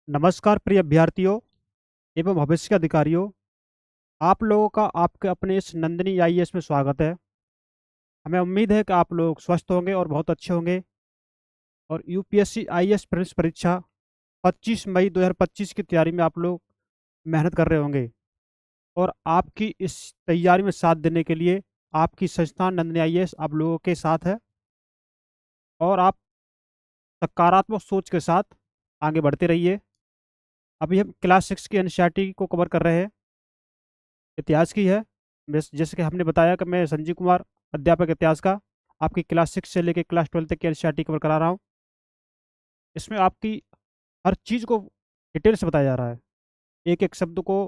नमस्कार प्रिय अभ्यर्थियों एवं भविष्य के अधिकारियों। आप लोगों का आपके अपने इस नंदिनी आईएएस में स्वागत है। हमें उम्मीद है कि आप लोग स्वस्थ होंगे और बहुत अच्छे होंगे और यूपीएससी आईएएस प्रीलिम्स परीक्षा 25 मई 2025 की तैयारी में आप लोग मेहनत कर रहे होंगे और आपकी इस तैयारी में साथ देने के लिए आपकी संस्थान नंदिनी आईएएस आप लोगों के साथ है और आप सकारात्मक सोच के साथ आगे बढ़ते रहिए। अभी हम क्लास 6 की एनसीईआरटी को कवर कर रहे हैं, इतिहास की है। जैसे कि हमने बताया कि मैं संजीव कुमार, अध्यापक इतिहास का, आपकी क्लास 6 से लेकर क्लास 12 तक की एनसीईआरटी कवर करा रहा हूँ। इसमें आपकी हर चीज़ को डिटेल से बताया जा रहा है, एक एक शब्द को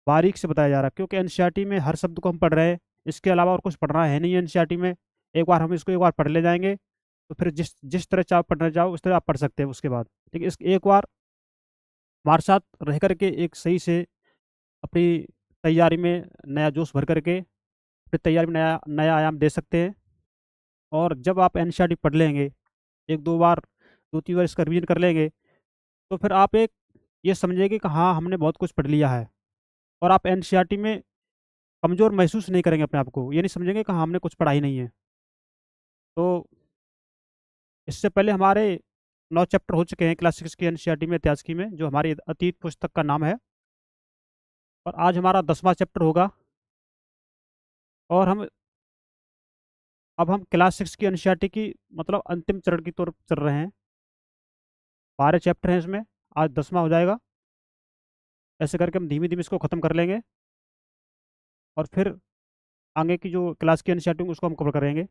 बारीक से बताया जा रहा है, क्योंकि एनसीईआरटी में हर शब्द को हम पढ़ रहे हैं। इसके अलावा और कुछ पढ़ना है नहीं एनसीईआरटी में। एक बार हम इसको एक बार पढ़ ले जाएंगे तो फिर जिस जिस तरह चाहो पढ़ना चाहो उस तरह आप पढ़ सकते हैं उसके बाद। ठीक है, इस एक बार हमारे साथ रह करके एक सही से अपनी तैयारी में नया जोश भर करके अपनी तैयारी में नया नया आयाम दे सकते हैं। और जब आप एनसीईआरटी पढ़ लेंगे, एक दो बार, दो तीन बार इसका रिवीजन कर लेंगे, तो फिर आप एक ये समझेंगे कि हाँ, हमने बहुत कुछ पढ़ लिया है। और आप एनसीईआरटी में कमज़ोर महसूस नहीं करेंगे अपने आप को, ये नहीं समझेंगे कि हाँ, हमने कुछ पढ़ा ही नहीं है। तो इससे पहले हमारे 9 चैप्टर हो चुके हैं क्लास 6 की एनसीईआरटी में, इतिहास की में, जो हमारी अतीत पुस्तक का नाम है। और आज हमारा 10वां चैप्टर होगा। और अब हम क्लास 6 की एनसीईआरटी की मतलब अंतिम चरण की तरफ चल रहे हैं। 12 चैप्टर हैं इसमें, आज 10वां हो जाएगा। ऐसे करके हम धीमे धीमे इसको ख़त्म कर लेंगे और फिर आगे की जो क्लास की एनसीईआरटी उसको हम कवर करेंगे।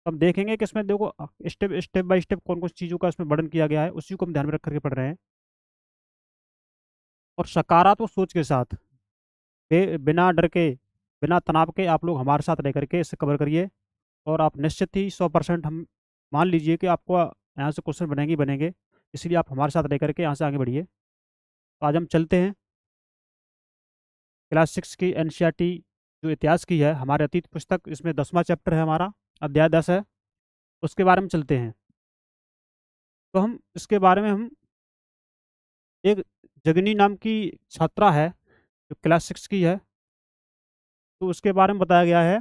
तो हम देखेंगे कि इसमें देखो स्टेप स्टेप बाय स्टेप कौन कौन सी चीज़ों का इसमें वर्णन किया गया है, उसी को हम ध्यान में रख करके पढ़ रहे हैं। और सकारात्मक सोच के साथ, बिना डर के, बिना तनाव के आप लोग हमारे साथ रह करके इसे कवर करिए। और आप निश्चित ही 100% हम मान लीजिए कि आपको यहाँ से क्वेश्चन बनेंगे ही बनेंगे। इसलिए आप हमारे साथ रह करके यहाँ से आगे बढ़िए। तो आज हम चलते हैं क्लास 6 की एनसीईआरटी जो इतिहास की है, हमारे अतीत पुस्तक, इसमें 10वां चैप्टर है हमारा, अध्याय 10 है। उसके बारे में चलते हैं। तो हम इसके बारे में हम एक जगनी नाम की छात्रा है जो क्लास 6 की है, तो उसके बारे में बताया गया है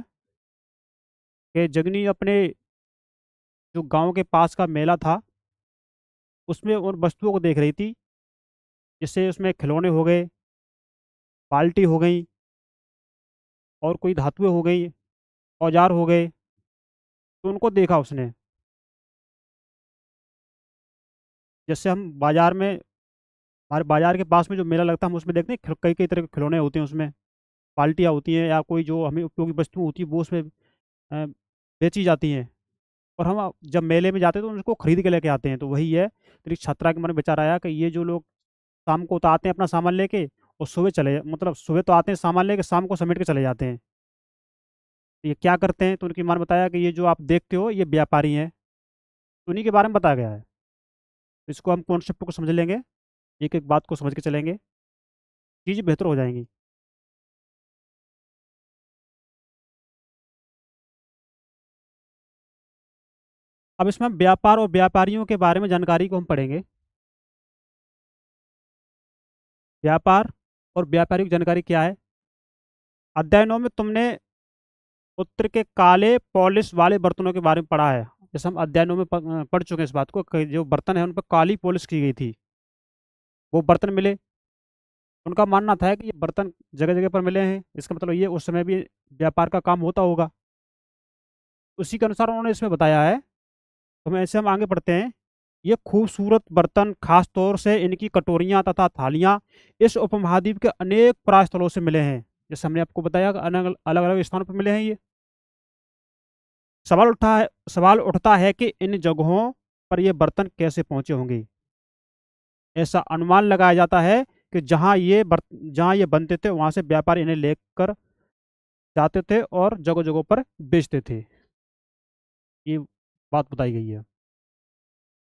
कि जगनी अपने जो गांव के पास का मेला था उसमें उन वस्तुओं को देख रही थी, जैसे उसमें खिलौने हो गए, बाल्टी हो गई, और कोई धातुएं हो गई, औजार हो गए। तो उनको देखा उसने। जैसे हम बाजार में, हमारे बाजार के पास में जो मेला लगता है, हम उसमें देखते हैं कई कई तरह के खिलौने होते हैं उसमें, बाल्टियाँ होती हैं या कोई जो हमें उपयोगी वस्तु होती है वो उसमें अ, बेची जाती हैं। और हम जब मेले में जाते हैं तो उनको खरीद के लेके आते हैं। तो वही है, तो एक छात्रा के मन में विचार आया कि ये जो लोग शाम को तो आते हैं अपना सामान लेके, और सुबह मतलब सुबह तो आते हैं सामान लेके, शाम को समेट के चले जाते हैं। तो ये क्या करते हैं, तो उनकी माँ ने बताया कि ये जो आप देखते हो ये व्यापारी हैं। तो उन्हीं के बारे में बताया गया है। तो इसको हम कॉन्सेप्ट को समझ लेंगे, एक एक बात को समझ के चलेंगे, चीज़ें बेहतर हो जाएंगी। अब इसमें हम व्यापार और व्यापारियों के बारे में जानकारी को हम पढ़ेंगे। व्यापार और व्यापारिक जानकारी क्या है। अध्ययनों में तुमने उत्तर के काले पॉलिश वाले बर्तनों के बारे में पढ़ा है। जैसे हम अध्ययनों में पढ़ चुके हैं इस बात को कि जो बर्तन है उन पर काली पॉलिश की गई थी, वो बर्तन मिले। उनका मानना था कि ये बर्तन जगह जगह पर मिले हैं, इसका मतलब ये उस समय भी व्यापार का काम होता होगा। उसी के अनुसार उन्होंने इसमें बताया है। तो हम ऐसे हम आगे बढ़ते हैं। ये खूबसूरत बर्तन, खास तौर से इनकी कटोरियाँ तथा थालियाँ, इस उपमहाद्वीप के अनेक प्रायस्थलों से मिले हैं। जैसे हमने आपको बताया कि अलग अलग अलग स्थानों पर मिले हैं ये। सवाल उठता है कि इन जगहों पर ये बर्तन कैसे पहुंचे होंगे। ऐसा अनुमान लगाया जाता है कि जहाँ ये बनते थे वहां से व्यापारी इन्हें लेकर जाते थे और जगह जगहों पर बेचते थे। ये बात बताई गई है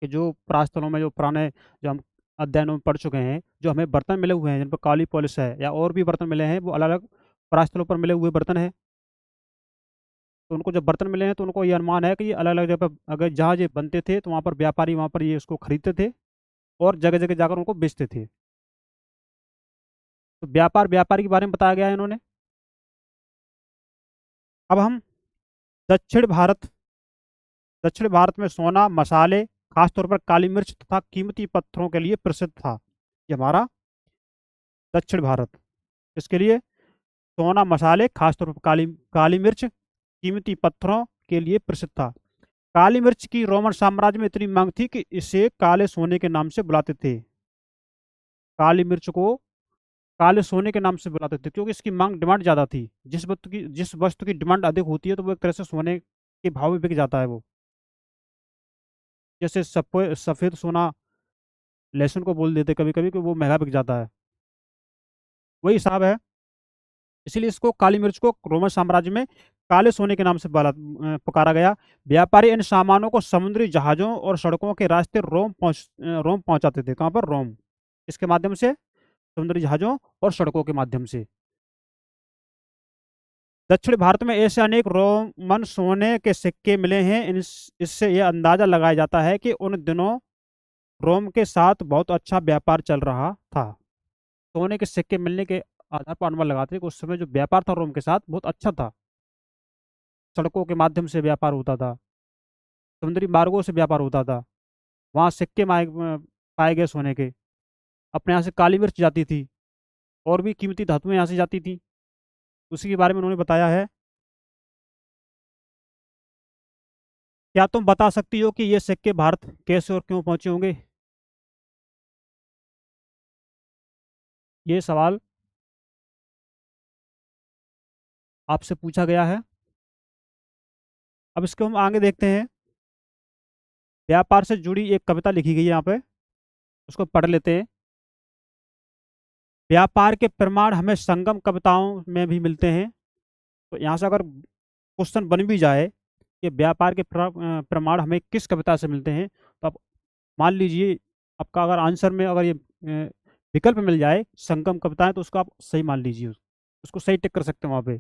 कि जो प्रास्थलों में, जो पुराने, जो हम अध्ययनों में पढ़ चुके हैं, जो हमें बर्तन मिले हुए हैं जिन पर काली पॉलिश है या और भी बर्तन मिले हैं, वो अलग अलग प्रास्थलों पर मिले हुए बर्तन हैं। तो उनको जब बर्तन मिले हैं तो उनको ये अनुमान है कि ये अलग अलग जगह पर, अगर जहाँ ये बनते थे तो वहाँ पर व्यापारी वहाँ पर ये इसको खरीदते थे और जगह जगह जाकर उनको बेचते थे। तो व्यापार व्यापार के बारे में बताया गया है इन्होंने। अब हम दक्षिण भारत दक्षिण भारत में सोना, मसाले, खासतौर पर काली मिर्च तथा कीमती पत्थरों के लिए प्रसिद्ध था। ये हमारा दक्षिण भारत इसके लिए सोना, मसाले, खासतौर पर काली काली मिर्च, कीमती पत्थरों के लिए प्रसिद्ध था। काली मिर्च की रोमन साम्राज्य में इतनी मांग थी कि इसे काले सोने के नाम से बुलाते थे। काली मिर्च को काले सोने के नाम से बुलाते थे क्योंकि इसकी मांग डिमांड ज्यादा थी। जिस वस्तु की डिमांड अधिक होती है तो वो एक तरह से सोने के भाव में बिक जाता है वो। जैसे सफेद सोना लहसुन को बोल देते कभी कभी कि वो महंगा बिक जाता है, वही हिसाब है। इसीलिए इसको काली मिर्च को रोमन साम्राज्य में काले सोने के नाम से पुकारा गया। व्यापारी इन सामानों को समुद्री जहाजों और सड़कों के रास्ते रोम पहुंचाते थे। कहाँ पर? रोम। इसके माध्यम से, समुद्री जहाजों और सड़कों के माध्यम से। दक्षिण भारत में ऐसे अनेक रोमन सोने के सिक्के मिले हैं। इससे यह अंदाजा लगाया जाता है कि उन दिनों रोम के साथ बहुत अच्छा व्यापार चल रहा था। सोने के सिक्के मिलने के आधार पर अनुमान लगाते हैं कि उस समय जो व्यापार था रोम के साथ बहुत अच्छा था। सड़कों के माध्यम से व्यापार होता था, समुद्री मार्गों से व्यापार होता था। वहाँ सिक्के पाए गए सोने के। अपने यहाँ से काली मिर्च जाती थी और भी कीमती धातुएं यहाँ से जाती थी। उसी के बारे में उन्होंने बताया है। क्या तुम बता सकती हो कि ये सिक्के भारत कैसे और क्यों पहुंचे होंगे? ये सवाल आपसे पूछा गया है। अब इसको हम आगे देखते हैं। व्यापार से जुड़ी एक कविता लिखी गई है यहाँ पे, उसको पढ़ लेते हैं। व्यापार के प्रमाण हमें संगम कविताओं में भी मिलते हैं। तो यहाँ से अगर क्वेश्चन बन भी जाए कि व्यापार के प्रमाण हमें किस कविता से मिलते हैं, तो आप मान लीजिए आपका अगर आंसर में अगर ये विकल्प मिल जाए संगम कविताएं, तो उसको आप सही मान लीजिए, उसको सही टिक कर सकते हैं वहां पे।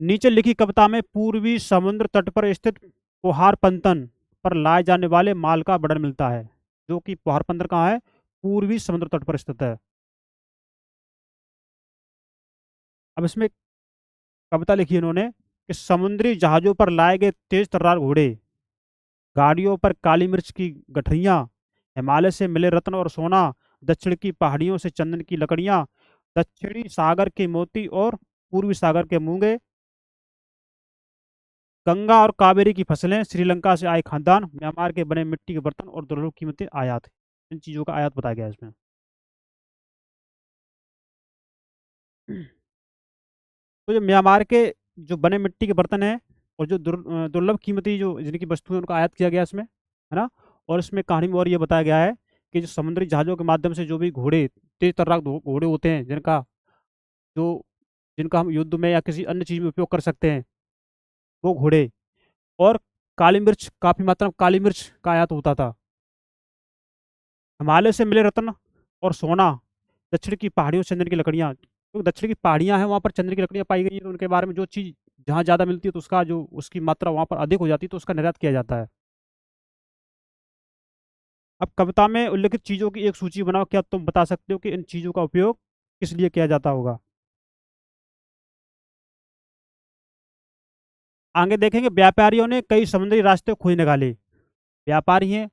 नीचे लिखी कविता में पूर्वी समुद्र तट पर स्थित पोहारपंतन पर लाए जाने वाले माल का वर्णन मिलता है। जो कि पोहारपंतन कहाँ है? पूर्वी समुद्र तट पर स्थित है। अब इसमें कविता लिखी है इन्होंने कि समुद्री जहाजों पर लाए गए तेज तर्रार घोड़े, गाड़ियों पर काली मिर्च की गठरियां, हिमालय से मिले रत्न और सोना, दक्षिण की पहाड़ियों से चंदन की लकड़ियां, दक्षिणी सागर के मोती और पूर्वी सागर के मूंगे, गंगा और कावेरी की फसलें, श्रीलंका से आए खानदान, म्यांमार के बने मिट्टी के बर्तन और दुर्लभ कीमती आयात। इन चीजों का आयात बताया गया है इसमें। तो जो म्यांमार के जो बने मिट्टी के बर्तन हैं और जो दुर्लभ कीमती जो जिनकी वस्तुएं उनका आयात किया गया इसमें, है ना। और इसमें कहानी में और ये बताया गया है कि जो समुद्री जहाजों के माध्यम से जो भी घोड़े, तेज तर्रार घोड़े होते हैं जो जिनका हम युद्ध में या किसी अन्य चीज में उपयोग कर सकते हैं, वो घोड़े, और काली मिर्च, काफी मात्रा में काली मिर्च का आयात होता था। हिमालय से मिले रत्न और सोना, दक्षिण की पहाड़ियों से चंदन की लकड़ियाँ, तो दक्षिण की पहाड़ियाँ हैं वहाँ पर चंदन की लकड़ियाँ पाई गई हैं, तो उनके बारे में जो चीज़ जहाँ ज़्यादा मिलती है तो उसका जो उसकी मात्रा वहाँ पर अधिक हो जाती है तो उसका निर्यात किया जाता है। अब कविता में उल्लिखित चीज़ों की एक सूची बनाओ। क्या तुम बता सकते हो कि इन चीज़ों का उपयोग किस लिए किया जाता होगा? आगे देखेंगे व्यापारियों ने कई समुद्री रास्ते खोज निकाले। व्यापारी हैं,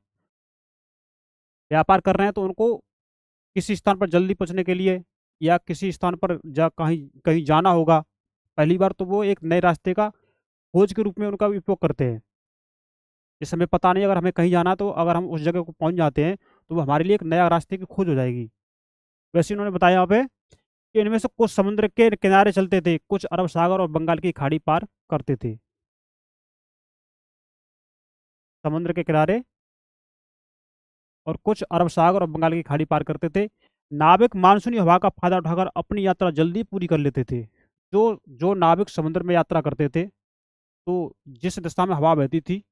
व्यापार कर रहे हैं, तो उनको किसी स्थान पर जल्दी पहुंचने के लिए या किसी स्थान पर कहीं कहीं जाना होगा पहली बार, तो वो एक नए रास्ते का खोज के रूप में उनका उपयोग करते हैं। जैसे हमें पता नहीं, अगर हमें कहीं जाना, तो अगर हम उस जगह को पहुंच जाते हैं तो वो हमारे लिए एक नया रास्ते की खोज हो जाएगी। वैसे उन्होंने बताया यहाँ पे कि इनमें से कुछ समुद्र के किनारे चलते थे, कुछ अरब सागर और बंगाल की खाड़ी पार करते थे। समुद्र के किनारे और कुछ अरब सागर और बंगाल की खाड़ी पार करते थे। नाविक मानसूनी हवा का फायदा उठाकर अपनी यात्रा जल्दी पूरी कर लेते थे। जो जो नाविक समुद्र में यात्रा करते थे, तो जिस दिशा में हवा बहती थी,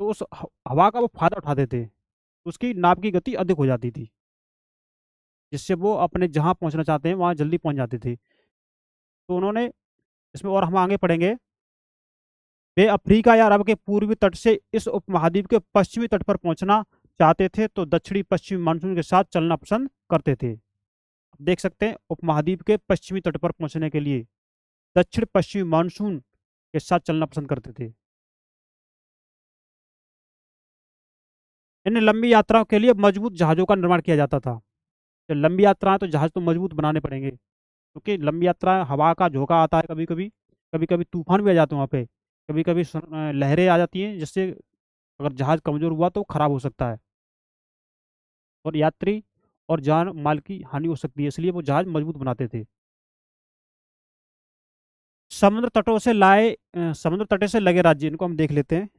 तो उस हवा का वो फायदा उठाते थे, उसकी नाव की गति अधिक हो जाती थी, जिससे वो अपने जहाँ पहुँचना चाहते हैं वहाँ जल्दी पहुँच जाते थे। तो उन्होंने इसमें, और हम आगे पढ़ेंगे, वे अफ्रीका या अरब के पूर्वी तट से इस उपमहाद्वीप के पश्चिमी तट पर पहुंचना चाहते थे तो दक्षिणी पश्चिमी मानसून के साथ चलना पसंद करते थे। देख सकते हैं उपमहाद्वीप के पश्चिमी तट पर पहुंचने के लिए दक्षिण पश्चिमी मानसून के साथ चलना पसंद करते थे। इन लंबी यात्राओं के लिए मजबूत जहाज़ों का निर्माण किया जाता था। तो लंबी यात्रा है तो जहाज़ तो मजबूत बनाने पड़ेंगे, क्योंकि लंबी यात्रा हवा का झोंका आता है कभी कभी, कभी कभी तूफान भी आ जाते हैं वहाँ पे, कभी कभी लहरें आ जाती हैं, जिससे अगर जहाज़ कमज़ोर हुआ तो खराब हो सकता है और यात्री और जान माल की हानि हो सकती है, इसलिए वो जहाज़ मजबूत बनाते थे। समुद्र तटों से लगे राज्य, इनको हम देख लेते हैं,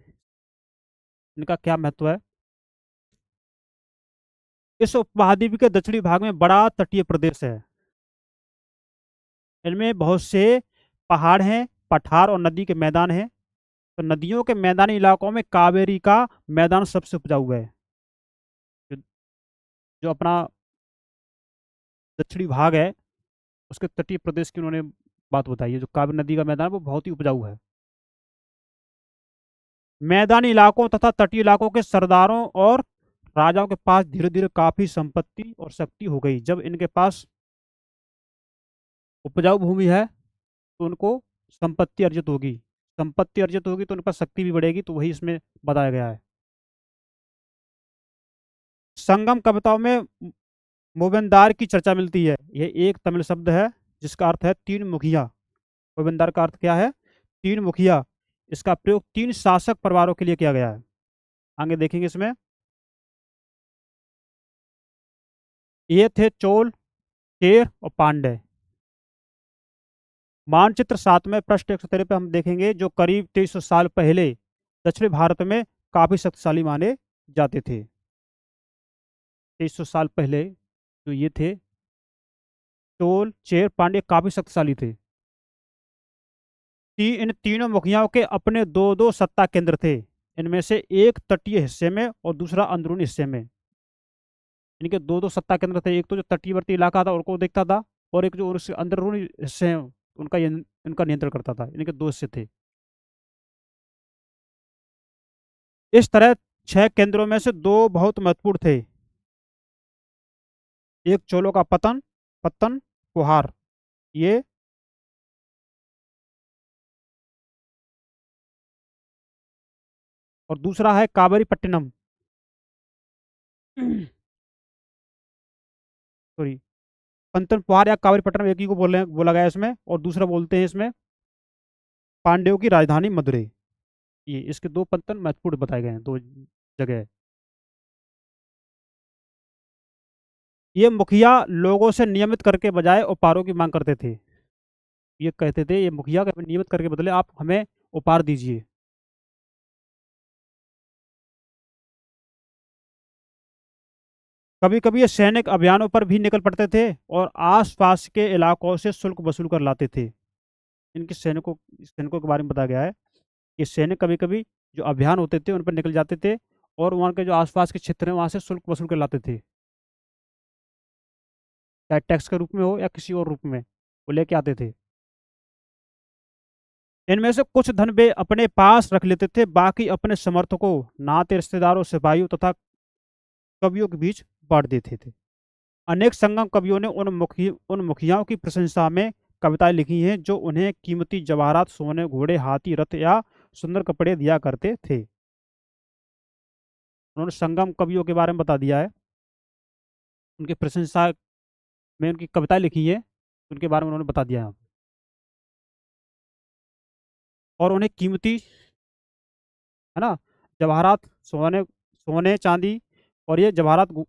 इनका क्या महत्व है। इस उपमहाद्वीप के दक्षिणी भाग में बड़ा तटीय प्रदेश है। इनमें बहुत से पहाड़ हैं, पठार और नदी के मैदान हैं। तो नदियों के मैदानी इलाकों में कावेरी का मैदान सबसे उपजाऊ है। जो जो अपना दक्षिणी भाग है उसके तटीय प्रदेश की उन्होंने बात बताई है। जो कावेरी नदी का मैदान है वो बहुत ही उपजाऊ है। मैदानी इलाकों तथा तटीय इलाकों के सरदारों और राजाओं के पास धीरे धीरे काफी संपत्ति और शक्ति हो गई। जब इनके पास उपजाऊ भूमि है तो उनको संपत्ति अर्जित होगी तो उनके पास शक्ति भी बढ़ेगी, तो वही इसमें बताया गया है। संगम कविताओं में मोबेनदार की चर्चा मिलती है। यह एक तमिल शब्द है जिसका अर्थ है तीन मुखिया। मोबेनदार का अर्थ क्या है? तीन मुखिया। इसका प्रयोग तीन शासक परिवारों के लिए किया गया है। आगे देखेंगे इसमें। ये थे चोल, चेर और पांड्य। मानचित्र 7 में पृष्ठ 113 पे हम देखेंगे जो करीब 2300 साल पहले दक्षिण भारत में काफी शक्तिशाली माने जाते थे। 2300 साल पहले जो ये थे चोल, चेर, पांड्य काफी शक्तिशाली थे। इन तीनों मुखियाओं के अपने दो दो सत्ता केंद्र थे। इनमें से एक तटीय हिस्से में और दूसरा अंदरूनी हिस्से में। इनके दो दो सत्ता केंद्र थे, एक तो जो तटीवर्ती इलाका था उनको देखता था, और एक जो उसके अंदरूनी हिस्से हैं इनका नियंत्रण करता था। इनके दो हिस्से थे। इस तरह 6 केंद्रों में से दो बहुत महत्वपूर्ण थे। एक चोलों का पतन पुहार, ये और दूसरा है कावेरी पट्टिनम। सॉरी, पंतन पुहार या कावेरी पट्टनम एक ही को बोला गया है इसमें, और दूसरा बोलते हैं इसमें पांड्यों की राजधानी मदुरई। ये इसके दो पंतन महत्वपूर्ण बताए गए हैं, दो जगह। ये मुखिया लोगों से नियमित करके बजाय उपहारों की मांग करते थे। ये कहते थे, ये मुखिया के नियमित करके बदले आप हमें उपहार दीजिए। कभी कभी ये सैनिक अभियानों पर भी निकल पड़ते थे और आसपास के इलाकों से शुल्क वसूल कर लाते थे। इनके सैनिकों के बारे में बताया गया है कि सैनिक कभी कभी जो अभियान होते थे उन पर निकल जाते थे और वहाँ के जो आसपास के क्षेत्र हैं वहाँ से शुल्क वसूल कर लाते थे, चाहे टैक्स के रूप में हो या किसी और रूप में वो लेके आते थे। इनमें से कुछ धन वे अपने पास रख लेते थे, बाकी अपने समर्थकों, नाते रिश्तेदारों, सिपाहियों तथा कवियों के बीच बांट देते थे। अनेक संगम कवियों ने उन मुखियाओं की प्रशंसा में कविताएं लिखी हैं जो उन्हें कीमती जवाहरात, सोने, घोड़े, हाथी, रथ या सुंदर कपड़े दिया करते थे। उन्होंने संगम कवियों के बारे में बता दिया है, उनकी प्रशंसा में उनकी कविताएं लिखी है, उनके बारे में उन्होंने बता दिया है। और उन्हें कीमती, है ना, जवाहरात, सोने सोने चांदी और ये जवाहरात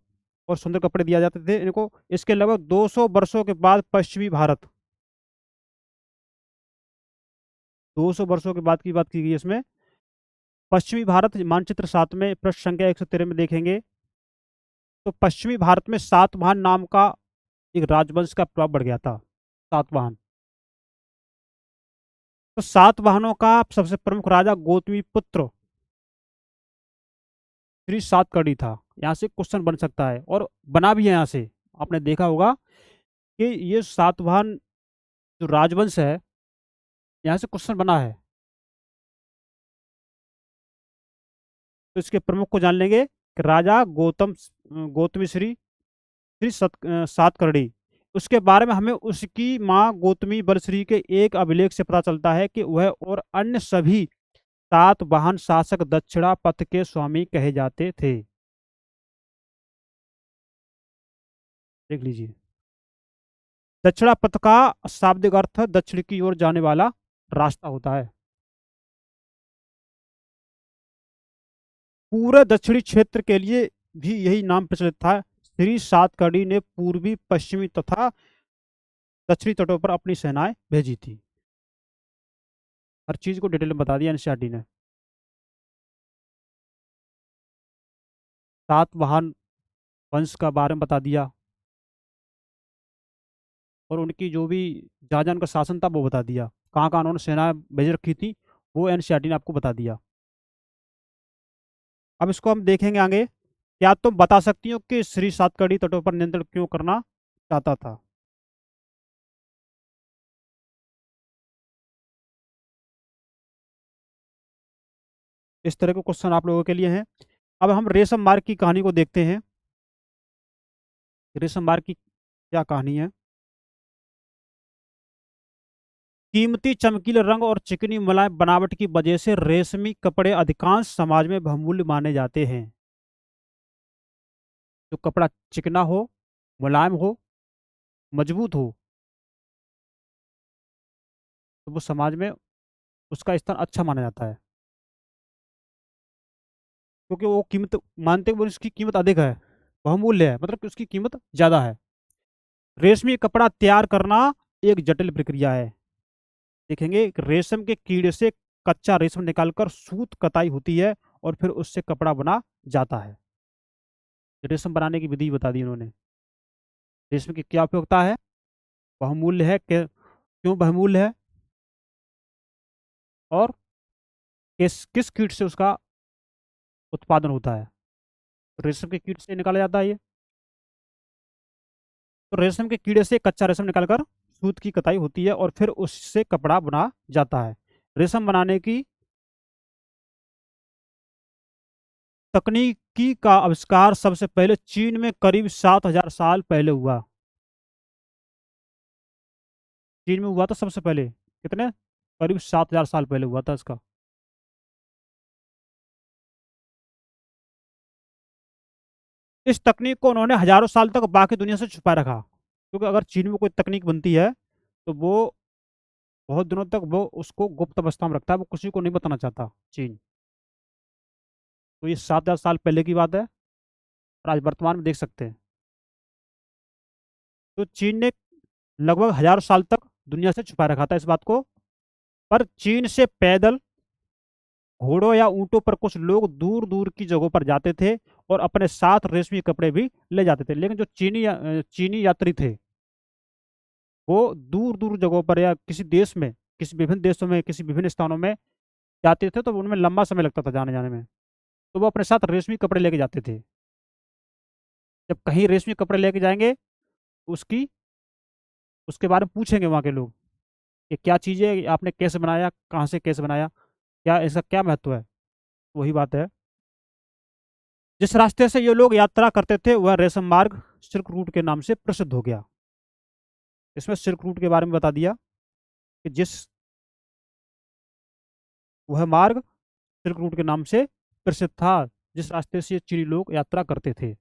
और सुंदर कपड़े दिया जाते थे इनको। इसके लगभग 200 वर्षों के बाद पश्चिमी भारत, 200 वर्षों के बाद की बात की गई इसमें। पश्चिमी भारत मानचित्र 7 में पृष्ठ संख्या 113 में देखेंगे तो पश्चिमी भारत में सातवाहन नाम का एक राजवंश का प्रभाव बढ़ गया था। सातवाहन, तो सातवाहनों का सबसे प्रमुख राजा गौतमी पुत्र श्री सातकर्णी था। यहाँ से क्वेश्चन बन सकता है और बना भी है। यहाँ से आपने देखा होगा कि ये सातवाहन जो राजवंश है, यहाँ से क्वेश्चन बना है। तो इसके प्रमुख को जान लेंगे कि राजा गौतमी श्री श्री सातकर्णी। उसके बारे में हमें उसकी माँ गौतमी बलश्री के एक अभिलेख से पता चलता है कि वह और अन्य सभी 7 वाहन शासक दक्षिणा पथ के स्वामी कहे जाते थे। देख लीजिए, दक्षिणा पथ का शाब्दिक अर्थ दक्षिण की ओर जाने वाला रास्ता होता है। पूरे दक्षिणी क्षेत्र के लिए भी यही नाम प्रचलित था। श्री सातकर्णी ने पूर्वी, पश्चिमी तथा दक्षिणी तटों पर अपनी सेनाएं भेजी थी। हर चीज को डिटेल में बता दिया एनसीईआरटी ने। सातवाहन वंश का बारे में बता दिया, और उनकी जो भी जहाँ जहाँ उनका शासन था वो बता दिया, कहाँ कहाँ उन्होंने सेनाएं भेज रखी थी वो एनसीईआरटी ने आपको बता दिया। अब इसको हम देखेंगे आगे। क्या तुम बता सकती हो कि श्री सातकर्णी तटों पर नियंत्रण क्यों करना चाहता था? इस तरह के क्वेश्चन आप लोगों के लिए हैं। अब हम रेशम मार्ग की कहानी को देखते हैं। रेशम मार्ग की क्या कहानी है? कीमती चमकीले रंग और चिकनी मुलायम बनावट की वजह से रेशमी कपड़े अधिकांश समाज में बहुमूल्य माने जाते हैं। जो कपड़ा चिकना हो, मुलायम हो, मजबूत हो, तो वो समाज में उसका स्थान अच्छा माना जाता है, क्योंकि वो कीमत मानते हैं, वो उसकी कीमत अधिक है, बहुमूल्य है, मतलब कि उसकी कीमत ज्यादा है। रेशमी कपड़ा तैयार करना एक जटिल प्रक्रिया है। देखेंगे कि रेशम के कीड़े से कच्चा रेशम निकालकर सूत कताई होती है और फिर उससे कपड़ा बना जाता है। रेशम बनाने की विधि बता दी उन्होंने। रेशम की क्या उपयोगिता है, बहुमूल्य है, क्यों बहुमूल्य है, और किस किस कीट से उसका उत्पादन होता है। रेशम के कीट से निकाला जाता है ये। तो रेशम के कीड़े से कच्चा रेशम निकालकर सूत की कताई होती है और फिर उससे कपड़ा बना जाता है। रेशम बनाने की तकनीकी का आविष्कार सबसे पहले चीन में करीब 7,000 साल पहले हुआ। चीन में हुआ था सबसे पहले, कितने, करीब 7,000 साल पहले हुआ था इसका। इस तकनीक को उन्होंने हजारों साल तक बाकी दुनिया से छुपा रखा, क्योंकि अगर चीन में कोई तकनीक बनती है तो वो बहुत दिनों तक वो उसको गुप्त अवस्था में रखता है, वो किसी को नहीं बताना चाहता चीन। तो ये 7,000 साल पहले की बात है, और आज वर्तमान में देख सकते हैं। तो चीन ने लगभग हजारों साल तक दुनिया से छुपा रखा था इस बात को। पर चीन से पैदल, घोड़ों या ऊंटों पर कुछ लोग दूर दूर की जगहों पर जाते थे और अपने साथ रेशमी कपड़े भी ले जाते थे। लेकिन जो चीनी यात्री थे, वो दूर दूर जगहों पर या किसी देश में, किसी विभिन्न देशों में, किसी विभिन्न स्थानों में जाते थे, तो उनमें लंबा समय लगता था जाने जाने में। तो वो अपने साथ रेशमी कपड़े लेके जाते थे। जब कहीं रेशमी कपड़े लेके जाएंगे, उसकी उसके बारे में पूछेंगे वहाँ के लोग कि क्या चीज़ है, आपने कैसे बनाया, कहाँ से कैसे बनाया, क्या इसका क्या महत्व है। वही बात है। जिस रास्ते से ये लोग यात्रा करते थे वह रेशम मार्ग सिल्क रूट के नाम से प्रसिद्ध हो गया। इसमें सिल्क रूट के बारे में बता दिया कि वह मार्ग सिल्क रूट के नाम से प्रसिद्ध था, जिस रास्ते से चीनी लोग यात्रा करते थे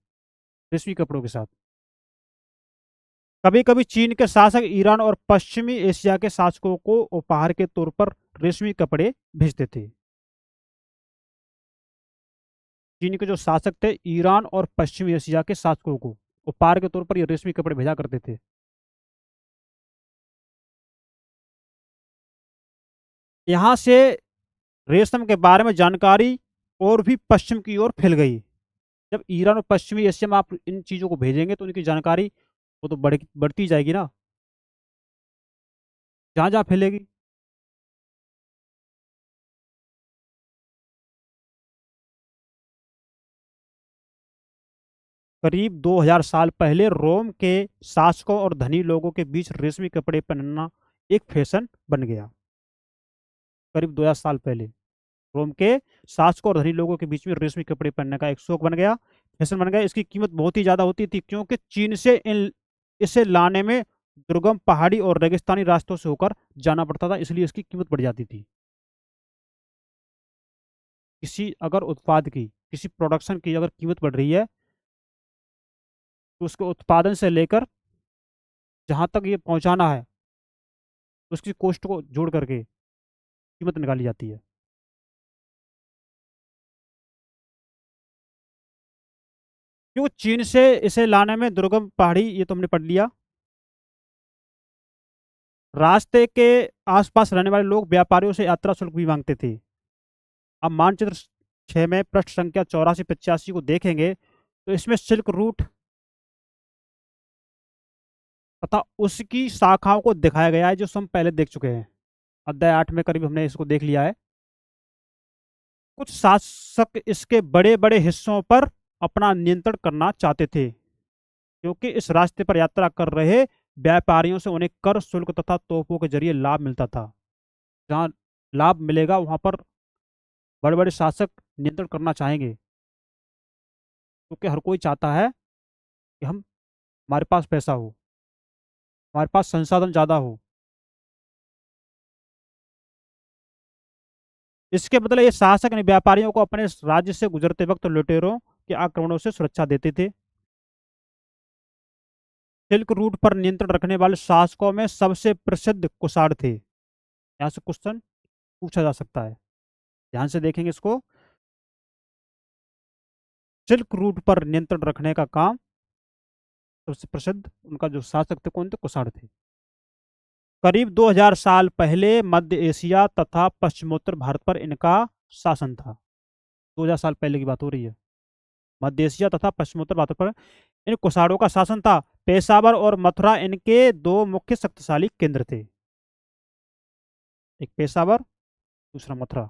रेशमी कपड़ों के साथ। कभी कभी चीन के शासक ईरान और पश्चिमी एशिया के शासकों को उपहार के तौर पर रेशमी कपड़े भेजते थे। चीन के जो शासक थे, ईरान और पश्चिमी एशिया के शासकों को उपहार के तौर पर ये रेशमी कपड़े भेजा करते थे। यहाँ से रेशम के बारे में जानकारी और भी पश्चिम की ओर फैल गई। जब ईरान और पश्चिमी एशिया में आप इन चीज़ों को भेजेंगे तो उनकी जानकारी वो तो बढ़ती जाएगी ना, जहाँ जहाँ फैलेगी। करीब 2,000 साल पहले रोम के शासकों और धनी लोगों के बीच रेशमी कपड़े पहनना एक फैशन बन गया। करीब 2,000 साल पहले। रोम के शासकों और धनी लोगों के बीच में रेशमी कपड़े पहनने का एक शौक बन गया, फैशन बन गया। इसकी कीमत बहुत ही ज्यादा होती थी, क्योंकि चीन से इसे लाने में दुर्गम पहाड़ी और रेगिस्तानी रास्तों से होकर जाना पड़ता था, इसलिए इसकी कीमत बढ़ जाती थी। किसी अगर उत्पाद की, किसी प्रोडक्शन की अगर कीमत बढ़ रही है, तो उसके उत्पादन से लेकर जहां तक ये पहुंचाना है, उसकी कॉस्ट को जोड़ करके कीमत निकाली जाती है। क्यों चीन से इसे लाने में दुर्गम पहाड़ी, ये तो हमने पढ़ लिया। रास्ते के आसपास रहने वाले लोग व्यापारियों से यात्रा शुल्क भी मांगते थे। अब मानचित्र 6 में पृष्ठ संख्या 84-85 को देखेंगे, तो इसमें सिल्क रूट तथा उसकी शाखाओं को दिखाया गया है, जो हम पहले देख चुके हैं। अध्याय 8 में करीब हमने इसको देख लिया है। कुछ शासक इसके बड़े बड़े हिस्सों पर अपना नियंत्रण करना चाहते थे, क्योंकि इस रास्ते पर यात्रा कर रहे व्यापारियों से उन्हें कर शुल्क तथा तोपों के जरिए लाभ मिलता था। जहाँ लाभ मिलेगा वहां पर बड़े बड़े शासक नियंत्रण करना चाहेंगे, क्योंकि हर कोई चाहता है कि हमारे पास पैसा हो, हमारे पास संसाधन ज्यादा हो। इसके बदले ये शासक ने व्यापारियों को अपने राज्य से गुजरते वक्त लुटेरों के आक्रमणों से सुरक्षा देते थे। सिल्क रूट पर नियंत्रण रखने वाले शासकों में सबसे प्रसिद्ध कुषाण थे। यहाँ से क्वेश्चन पूछा जा सकता है, ध्यान से देखेंगे इसको। सिल्क रूट पर नियंत्रण रखने का काम सबसे प्रसिद्ध उनका जो शासक थे, कौन थे? कुषाण थे। करीब 2000 साल पहले मध्य एशिया तथा पश्चिमोत्तर भारत पर इनका शासन था। 2000 साल पहले की बात हो रही है। मध्य एशिया तथा पश्चिमोत्तर भारत पर इन कुषाणों का शासन था। पेशावर और मथुरा इनके दो मुख्य शक्तिशाली केंद्र थे। एक पेशावर, दूसरा मथुरा।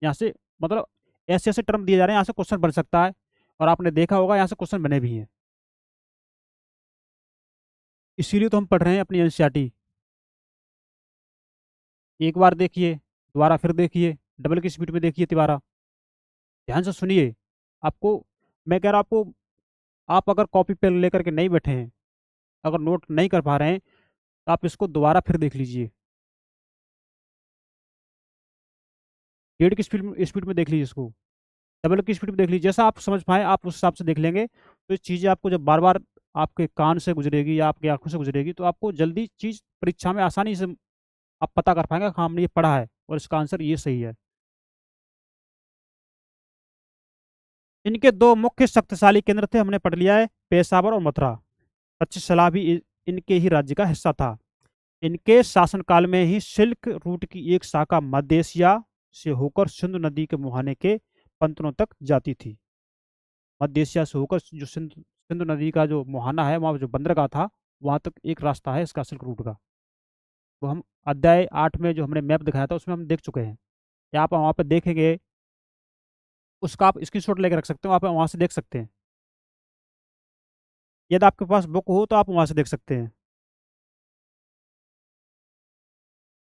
यहाँ से मतलब ऐसे ऐसे टर्म दिए जा रहे हैं, यहाँ से क्वेश्चन बन सकता है, और आपने देखा होगा यहाँ से क्वेश्चन बने भी हैं। इसीलिए तो हम पढ़ रहे हैं अपनी एनसीईआरटी। एक बार देखिए, दोबारा फिर देखिए, डबल की स्पीड में देखिए दोबारा, ध्यान से सुनिए। आपको मैं कह रहा हूं, आपको आप अगर कॉपी पेन लेकर के नहीं बैठे हैं, अगर नोट नहीं कर पा रहे हैं, तो आप इसको दोबारा फिर देख लीजिए। डेढ़ की स्पीड में देख लीजिए इसको, डबल की स्पीड में देख लीजिए। जैसा आप समझ पाए आप उस हिसाब से देख लेंगे, तो ये चीज़ें आपको जब बार बार आपके कान से गुजरेगी या आपकी आंखों से गुजरेगी, तो आपको जल्दी चीज़ परीक्षा में आसानी से आप पता कर पाएंगे, हाँ हमने ये पढ़ा है और इसका आंसर ये सही है। इनके दो मुख्य शक्तिशाली केंद्र थे, हमने पढ़ लिया है, पेशावर और मथुरा। तक्षशिला भी इनके ही राज्य का हिस्सा था। इनके शासनकाल में ही सिल्क रूट की एक शाखा मध्य एशिया से होकर सिंधु नदी के मुहाने के पंतनों तक जाती थी। मध्य एशिया से होकर जो सिंधु सिंधु नदी का जो मुहाना है, वहाँ जो बंदरगाह था, वहाँ तक एक रास्ता है इसका सिल्क रूट का। वो हम अध्याय 8 में जो हमने मैप दिखाया था उसमें हम देख चुके हैं। या आप वहाँ पे देखेंगे, उसका आप स्क्रीनशॉट लेकर रख सकते हो, आप वहाँ से देख सकते हैं। यदि आपके पास बुक हो तो आप वहाँ से देख सकते हैं।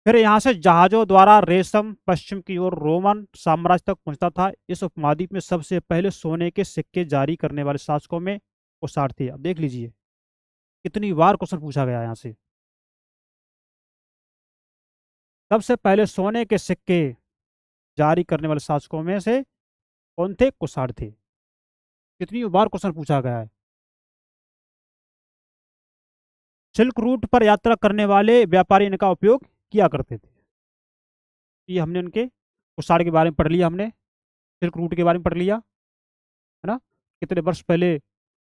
फिर यहाँ से जहाजों द्वारा रेशम पश्चिम की ओर रोमन साम्राज्य तक पहुंचता था। इस उपमहाद्वीप में सबसे पहले सोने के सिक्के जारी करने वाले शासकों में कुषाण थे। अब देख लीजिए कितनी बार क्वेश्चन पूछा गया यहाँ से। सबसे पहले सोने के सिक्के जारी करने वाले शासकों में से कौन थे? कुषाण थे। कितनी बार क्वेश्चन पूछा गया है। सिल्क रूट पर यात्रा करने वाले व्यापारी इनका उपयोग किया करते थे। ये हमने उनके कुषाण के बारे में पढ़ लिया, हमने सिल्क रूट के बारे में पढ़ लिया, है ना। कितने वर्ष पहले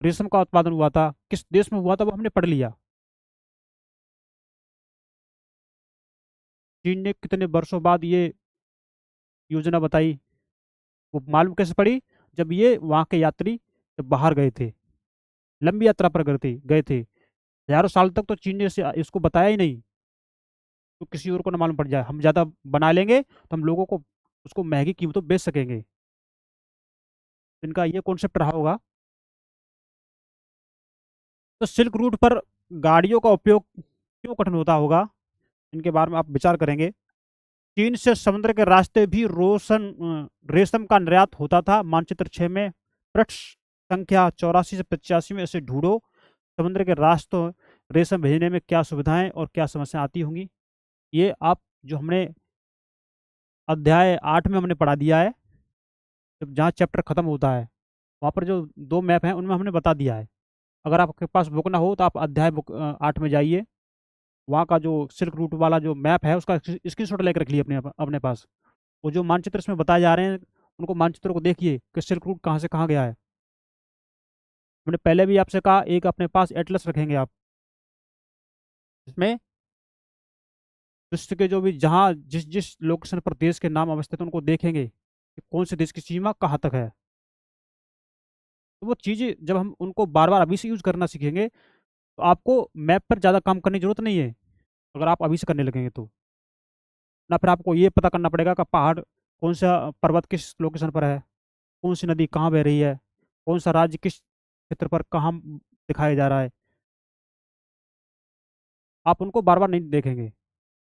रेशम का उत्पादन हुआ था, किस देश में हुआ था, वो हमने पढ़ लिया। चीन ने कितने वर्षों बाद ये योजना बताई, वो मालूम कैसे पड़ी? जब ये वहाँ के यात्री जब बाहर गए थे, लंबी यात्रा पर गए थे, हजारों साल तक तो चीन ने इसको बताया ही नहीं। तो किसी और को ना मालूम पड़ जाए, हम ज़्यादा बना लेंगे तो हम लोगों को उसको महंगी कीमतों बेच सकेंगे। इनका ये कॉन्सेप्ट रहा होगा। तो सिल्क रूट पर गाड़ियों का उपयोग क्यों कठिन होता होगा, इनके बारे में आप विचार करेंगे। चीन से समुद्र के रास्ते भी रेशम का निर्यात होता था। मानचित्र 6 में पृष्ठ संख्या 84 से 85 में इसे ढूंढो। समुद्र के रास्तों रेशम भेजने में क्या सुविधाएं और क्या समस्या आती होंगी। ये आप जो हमने अध्याय 8 में हमने पढ़ा दिया है, जब जहाँ चैप्टर खत्म होता है वहाँ पर जो दो मैप हैं उनमें हमने बता दिया है। अगर आपके पास बुक ना हो तो आप अध्याय 8 में जाइए, वहाँ का जो सिल्क रूट वाला जो मैप है उसका स्क्रीनशॉट लेकर रख लिए अपने अपने पास। वो जो मानचित्र इसमें बताए जा रहे हैं उनको मानचित्र को देखिए कि सिल्क रूट कहाँ से कहाँ गया है। मैंने पहले भी आपसे कहा एक अपने पास एटलस रखेंगे आप, इसमें विश्व के जो भी जहाँ जिस जिस लोकेशन पर देश के नाम अवस्थित हैं उनको देखेंगे कि कौन से देश की सीमा कहाँ तक है। तो वो चीज़ें जब हम उनको बार बार अभी से यूज़ करना सीखेंगे तो आपको मैप पर ज़्यादा काम करने की जरूरत नहीं है, अगर आप अभी से करने लगेंगे तो। ना फिर आपको ये पता करना पड़ेगा कि पहाड़ कौन सा, पर्वत किस लोकेशन पर है, कौन सी नदी कहाँ बह रही है, कौन सा राज्य किस क्षेत्र पर कहाँ दिखाया जा रहा है। आप उनको बार बार नहीं देखेंगे,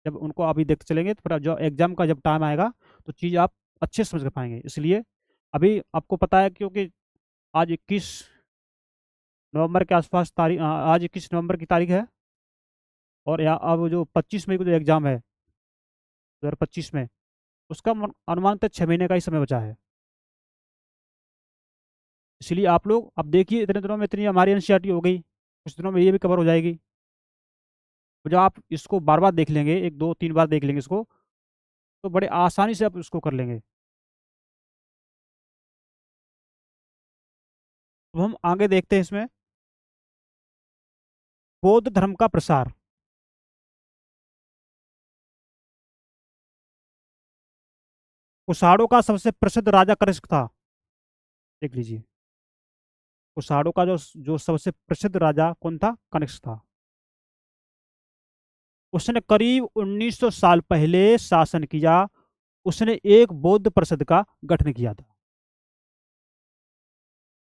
जब उनको अभी देखते चलेंगे तो फिर जो एग्जाम का जब टाइम आएगा तो चीज़ आप अच्छे से समझ कर पाएंगे। इसलिए अभी आपको पता है क्योंकि आज 21 नवंबर के आसपास तारीख, आज 21 नवंबर की तारीख है, और या अब जो 25 मई को जो एग्जाम है 2025 में, उसका अनुमानतः 6 महीने का ही समय बचा है। इसलिए आप लोग अब देखिए इतने दिनों में इतनी हमारी एनसीईआरटी हो गई, कुछ दिनों में ये भी कवर हो जाएगी। तो जब आप इसको बार बार देख लेंगे, एक दो तीन बार देख लेंगे इसको, तो बड़े आसानी से आप इसको कर लेंगे। तो हम आगे देखते हैं इसमें बौद्ध धर्म का प्रसार। कुषाणों का सबसे प्रसिद्ध राजा कनिष्क था। देख लीजिए, कुषाणों का जो जो सबसे प्रसिद्ध राजा कौन था, कनिष्क था। उसने करीब 1900 साल पहले शासन किया। उसने एक बौद्ध परिषद का गठन किया था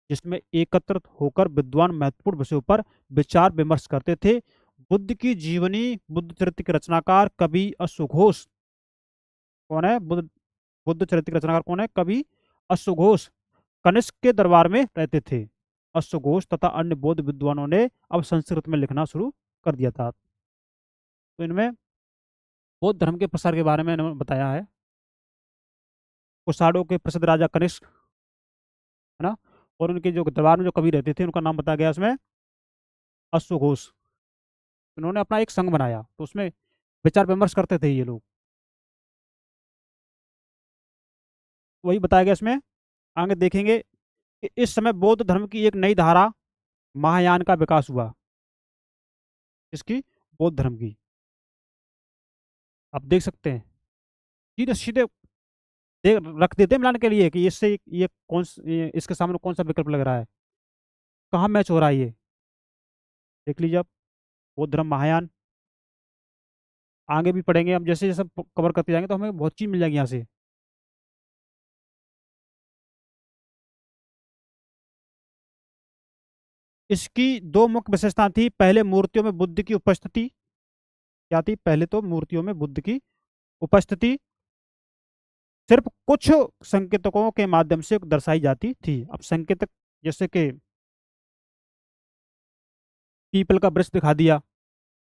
जिसमें एकत्रित होकर विद्वान महत्वपूर्ण विषयों पर विचार विमर्श करते थे। बुद्ध की जीवनी, बुद्ध चरित्र के रचनाकार कवि अश्वघोष कौन है, बुद्ध चरित्र के रचनाकार कौन है, कवि अश्वघोष कनिष्क के दरबार में रहते थे। अश्वघोष तथा अन्य बौद्ध विद्वानों ने अब संस्कृत में लिखना शुरू कर दिया था। तो इनमें बौद्ध धर्म के प्रसार के बारे में इन्होंने बताया है। कुषाणों के प्रसिद्ध राजा कनिष्क है ना, और उनके जो दरबार में जो कवि रहते थे उनका नाम बताया गया इसमें अश्वघोष। उन्होंने अपना एक संघ बनाया तो उसमें विचार विमर्श करते थे ये लोग, वही बताया गया इसमें। आगे देखेंगे कि इस समय बौद्ध धर्म की एक नई धारा महायान का विकास हुआ। इसकी बौद्ध धर्म की आप देख सकते हैं, सीधे सीधे देख रख देते हैं मिलाने के लिए कि इससे ये इसके सामने कौन सा विकल्प लग रहा है, कहाँ मैच हो रहा है ये। देख लीजिए आप, बौद्ध धर्म महायान। आगे भी पढ़ेंगे हम, जैसे जैसे कवर करते जाएंगे तो हमें बहुत चीज मिल जाएगी यहाँ से। इसकी दो मुख्य विशेषताएं थी। पहले मूर्तियों में बुद्ध की उपस्थिति, क्या थी, पहले तो मूर्तियों में बुद्ध की उपस्थिति सिर्फ कुछ संकेतकों के माध्यम से दर्शाई जाती थी। अब संकेतक जैसे कि पीपल का वृक्ष दिखा दिया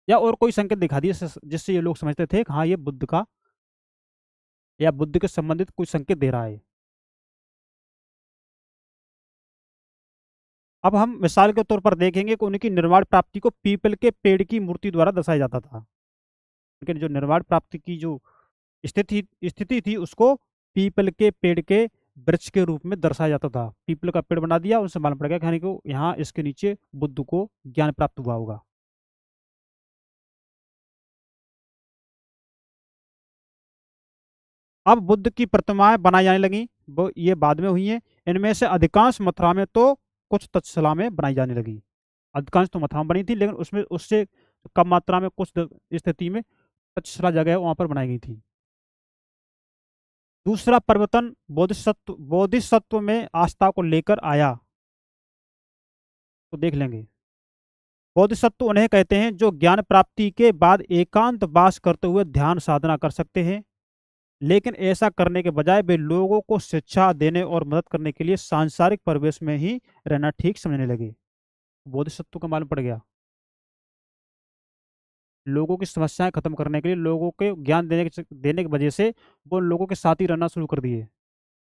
या और कोई संकेत दिखा दिया जिससे ये लोग समझते थे कि हाँ ये बुद्ध का या बुद्ध के संबंधित कोई संकेत दे रहा है। अब हम मिसाल के तौर पर देखेंगे कि उनकी निर्वाण प्राप्ति को पीपल के पेड़ की मूर्ति द्वारा दर्शाया जाता था। उनके जो निर्वाण प्राप्ति की जो स्थिति स्थिति थी उसको पीपल के पेड़ के वृक्ष के रूप में दर्शाया जाता था। पीपल का पेड़ बना दिया, उनसे मालूम पड़ गया कि को यहाँ इसके नीचे बुद्ध को ज्ञान प्राप्त हुआ होगा। अब बुद्ध की प्रतिमाएं बनाई जाने लगी, वो ये बाद में हुई हैं। इनमें से अधिकांश मथुरा में तो कुछ तक्षशिला में बनाई जाने लगी। अधिकांश तो मथुरा में बनी थी लेकिन उसमें उससे कम मात्रा में कुछ स्थिति में तक्षशिला जगह वहां पर बनाई गई थी। दूसरा परिवर्तन बोधिसत्व में आस्था को लेकर आया, तो देख लेंगे। बोधिसत्व उन्हें कहते हैं जो ज्ञान प्राप्ति के बाद एकांत वास करते हुए ध्यान साधना कर सकते हैं। लेकिन ऐसा करने के बजाय वे लोगों को शिक्षा देने और मदद करने के लिए सांसारिक परिवेश में ही रहना ठीक समझने लगे। बोधिसत्व का मालूम पड़ गया। लोगों की समस्याएं खत्म करने के लिए, लोगों के ज्ञान देने की वजह से वो लोगों के साथ ही रहना शुरू कर दिए।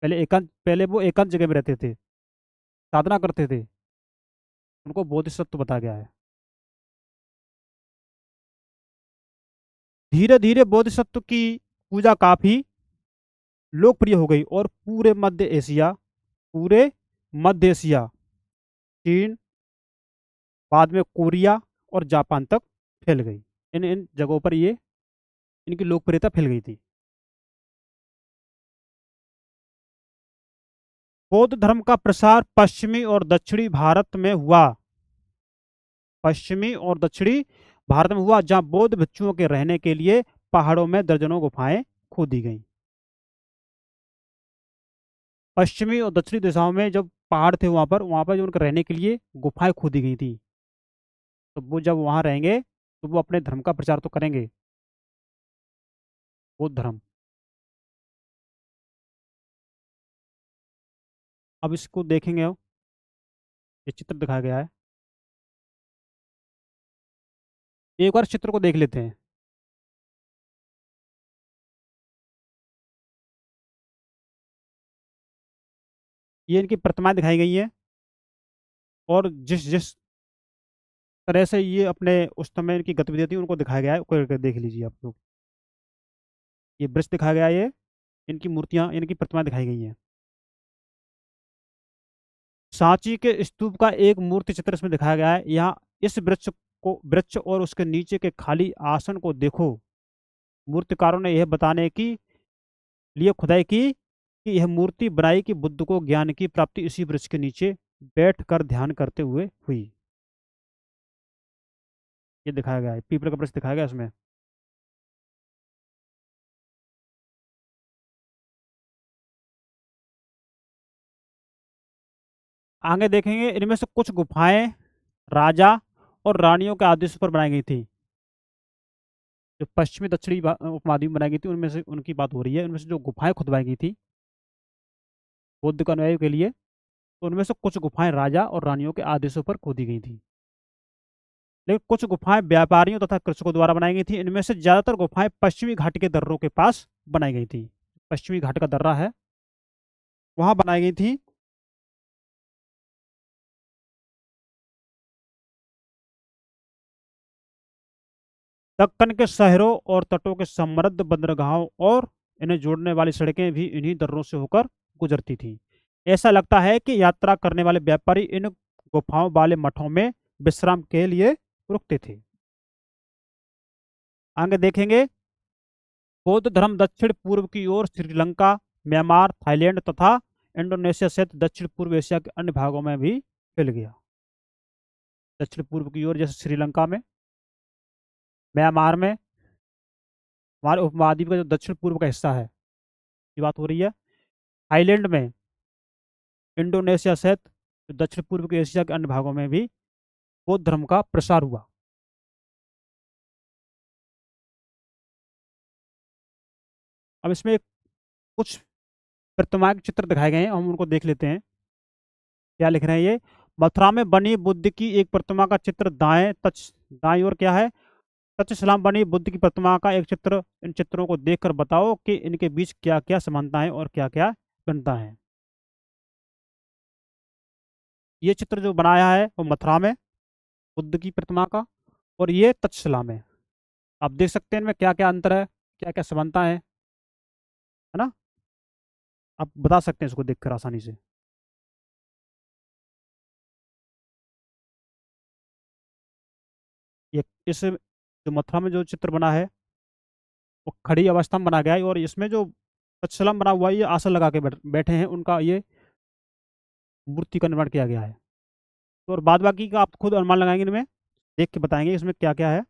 पहले वो एकांत जगह में रहते थे, साधना करते थे, उनको बोधिसत्व बताया गया है। धीरे धीरे बोधिसत्व की पूजा काफी लोकप्रिय हो गई और पूरे मध्य एशिया, चीन, बाद में कोरिया और जापान तक फैल गई। इन इन जगहों पर ये इनकी लोकप्रियता फैल गई थी। बौद्ध धर्म का प्रसार पश्चिमी और दक्षिणी भारत में हुआ। पश्चिमी और दक्षिणी भारत में हुआ, जहां बौद्ध भिक्षुओं के रहने के लिए पहाड़ों में दर्जनों गुफाएं खोदी गईं। पश्चिमी और दक्षिणी दिशाओं में जब पहाड़ थे, वहां पर जो उनके रहने के लिए गुफाएं खोदी गई थी। तो वो जब वहां रहेंगे तो वो अपने धर्म का प्रचार तो करेंगे, बौद्ध धर्म। अब इसको देखेंगे, ये चित्र दिखाया गया है। एक बार चित्र को देख लेते हैं। ये इनकी प्रतिमाएं दिखाई गई हैं, और जिस जिस तरह से ये अपने उस समय इनकी गतिविधि थी उनको दिखाया गया है, कोई देख लीजिए आप लोग। ये वृक्ष दिखाया गया है, ये इनकी मूर्तियां, इनकी प्रतिमाएं दिखाई गई हैं। सांची के स्तूप का एक मूर्ति चित्र इसमें दिखाया गया है। यहाँ इस वृक्ष और उसके नीचे के खाली आसन को देखो। मूर्तिकारों ने यह बताने की लिए खुदाई की कि यह मूर्ति बनाई कि बुद्ध को ज्ञान की प्राप्ति इसी वृक्ष के नीचे बैठ कर ध्यान करते हुए हुई। ये दिखाया गया है, पीपल का वृक्ष दिखाया गया है इसमें। आगे देखेंगे, इनमें से कुछ गुफाएं राजा और रानियों के आदेश पर बनाई गई थी। जो पश्चिमी दक्षिणी उपमहाद्वीप में बनाई गई थी, उनमें से उनकी बात हो रही है। उनमें से जो गुफाएं खुदवाई गई थी बौद्ध के अनुयायियों के लिए, तो उनमें से कुछ गुफाएं राजा और रानियों के आदेशों पर खोदी गई थी। लेकिन कुछ गुफाएं व्यापारियों तथा कृषकों द्वारा बनाई गई थी। इनमें से ज्यादातर गुफाएं पश्चिमी घाट के दर्रों के पास बनाई गई थी। पश्चिमी घाट का दर्रा है, वहां बनाई गई थी। दक्कन के शहरों और तटों के समृद्ध बंदरगाहों और इन्हें जोड़ने वाली सड़कें भी इन्हीं दर्रों से होकर गुजरती थी। ऐसा लगता है कि यात्रा करने वाले व्यापारी इन गुफाओं वाले मठों में विश्राम के लिए रुकते थे। आगे देखेंगे, बौद्ध धर्म दक्षिण पूर्व की ओर श्रीलंका, म्यांमार, थाईलैंड तथा इंडोनेशिया सहित दक्षिण पूर्व एशिया के अन्य भागों में भी फैल गया। दक्षिण पूर्व की ओर जैसे श्रीलंका में, म्यांमार में, हमारे उपमहाद्वीप का जो दक्षिण पूर्व का हिस्सा है, ये बात हो रही है। थाईलैंड में, इंडोनेशिया सहित दक्षिण पूर्व के एशिया के अन्य भागों में भी बौद्ध धर्म का प्रसार हुआ। अब इसमें कुछ प्रतिमा के चित्र दिखाए गए हैं, हम उनको देख लेते हैं। क्या लिख रहे हैं ये? मथुरा में बनी बुद्ध की एक प्रतिमा का चित्र दाएं ओर क्या है? तक्षशिला में बनी बुद्ध की प्रतिमा का एक चित्र। इन चित्रों को देखकर बताओ कि इनके बीच क्या क्या समानताएं और क्या क्या भिन्नता है। ये चित्र जो बनाया है वो मथुरा में बुद्ध की प्रतिमा का, और ये तक्षशिला में। आप देख सकते हैं इनमें क्या क्या अंतर है, क्या क्या समानता है ना? आप बता सकते हैं इसको देखकर आसानी से। ये इस जो मथुरा में जो चित्र बना है वो खड़ी अवस्था में बना गया है, और इसमें जो तक्षशिला में बना हुआ है ये आसन लगा के बैठे हैं, उनका ये मूर्ति का निर्माण किया गया है। तो और बाद बाकी का आप खुद अनुमान लगाएंगे, इनमें देख के बताएंगे इसमें क्या क्या है।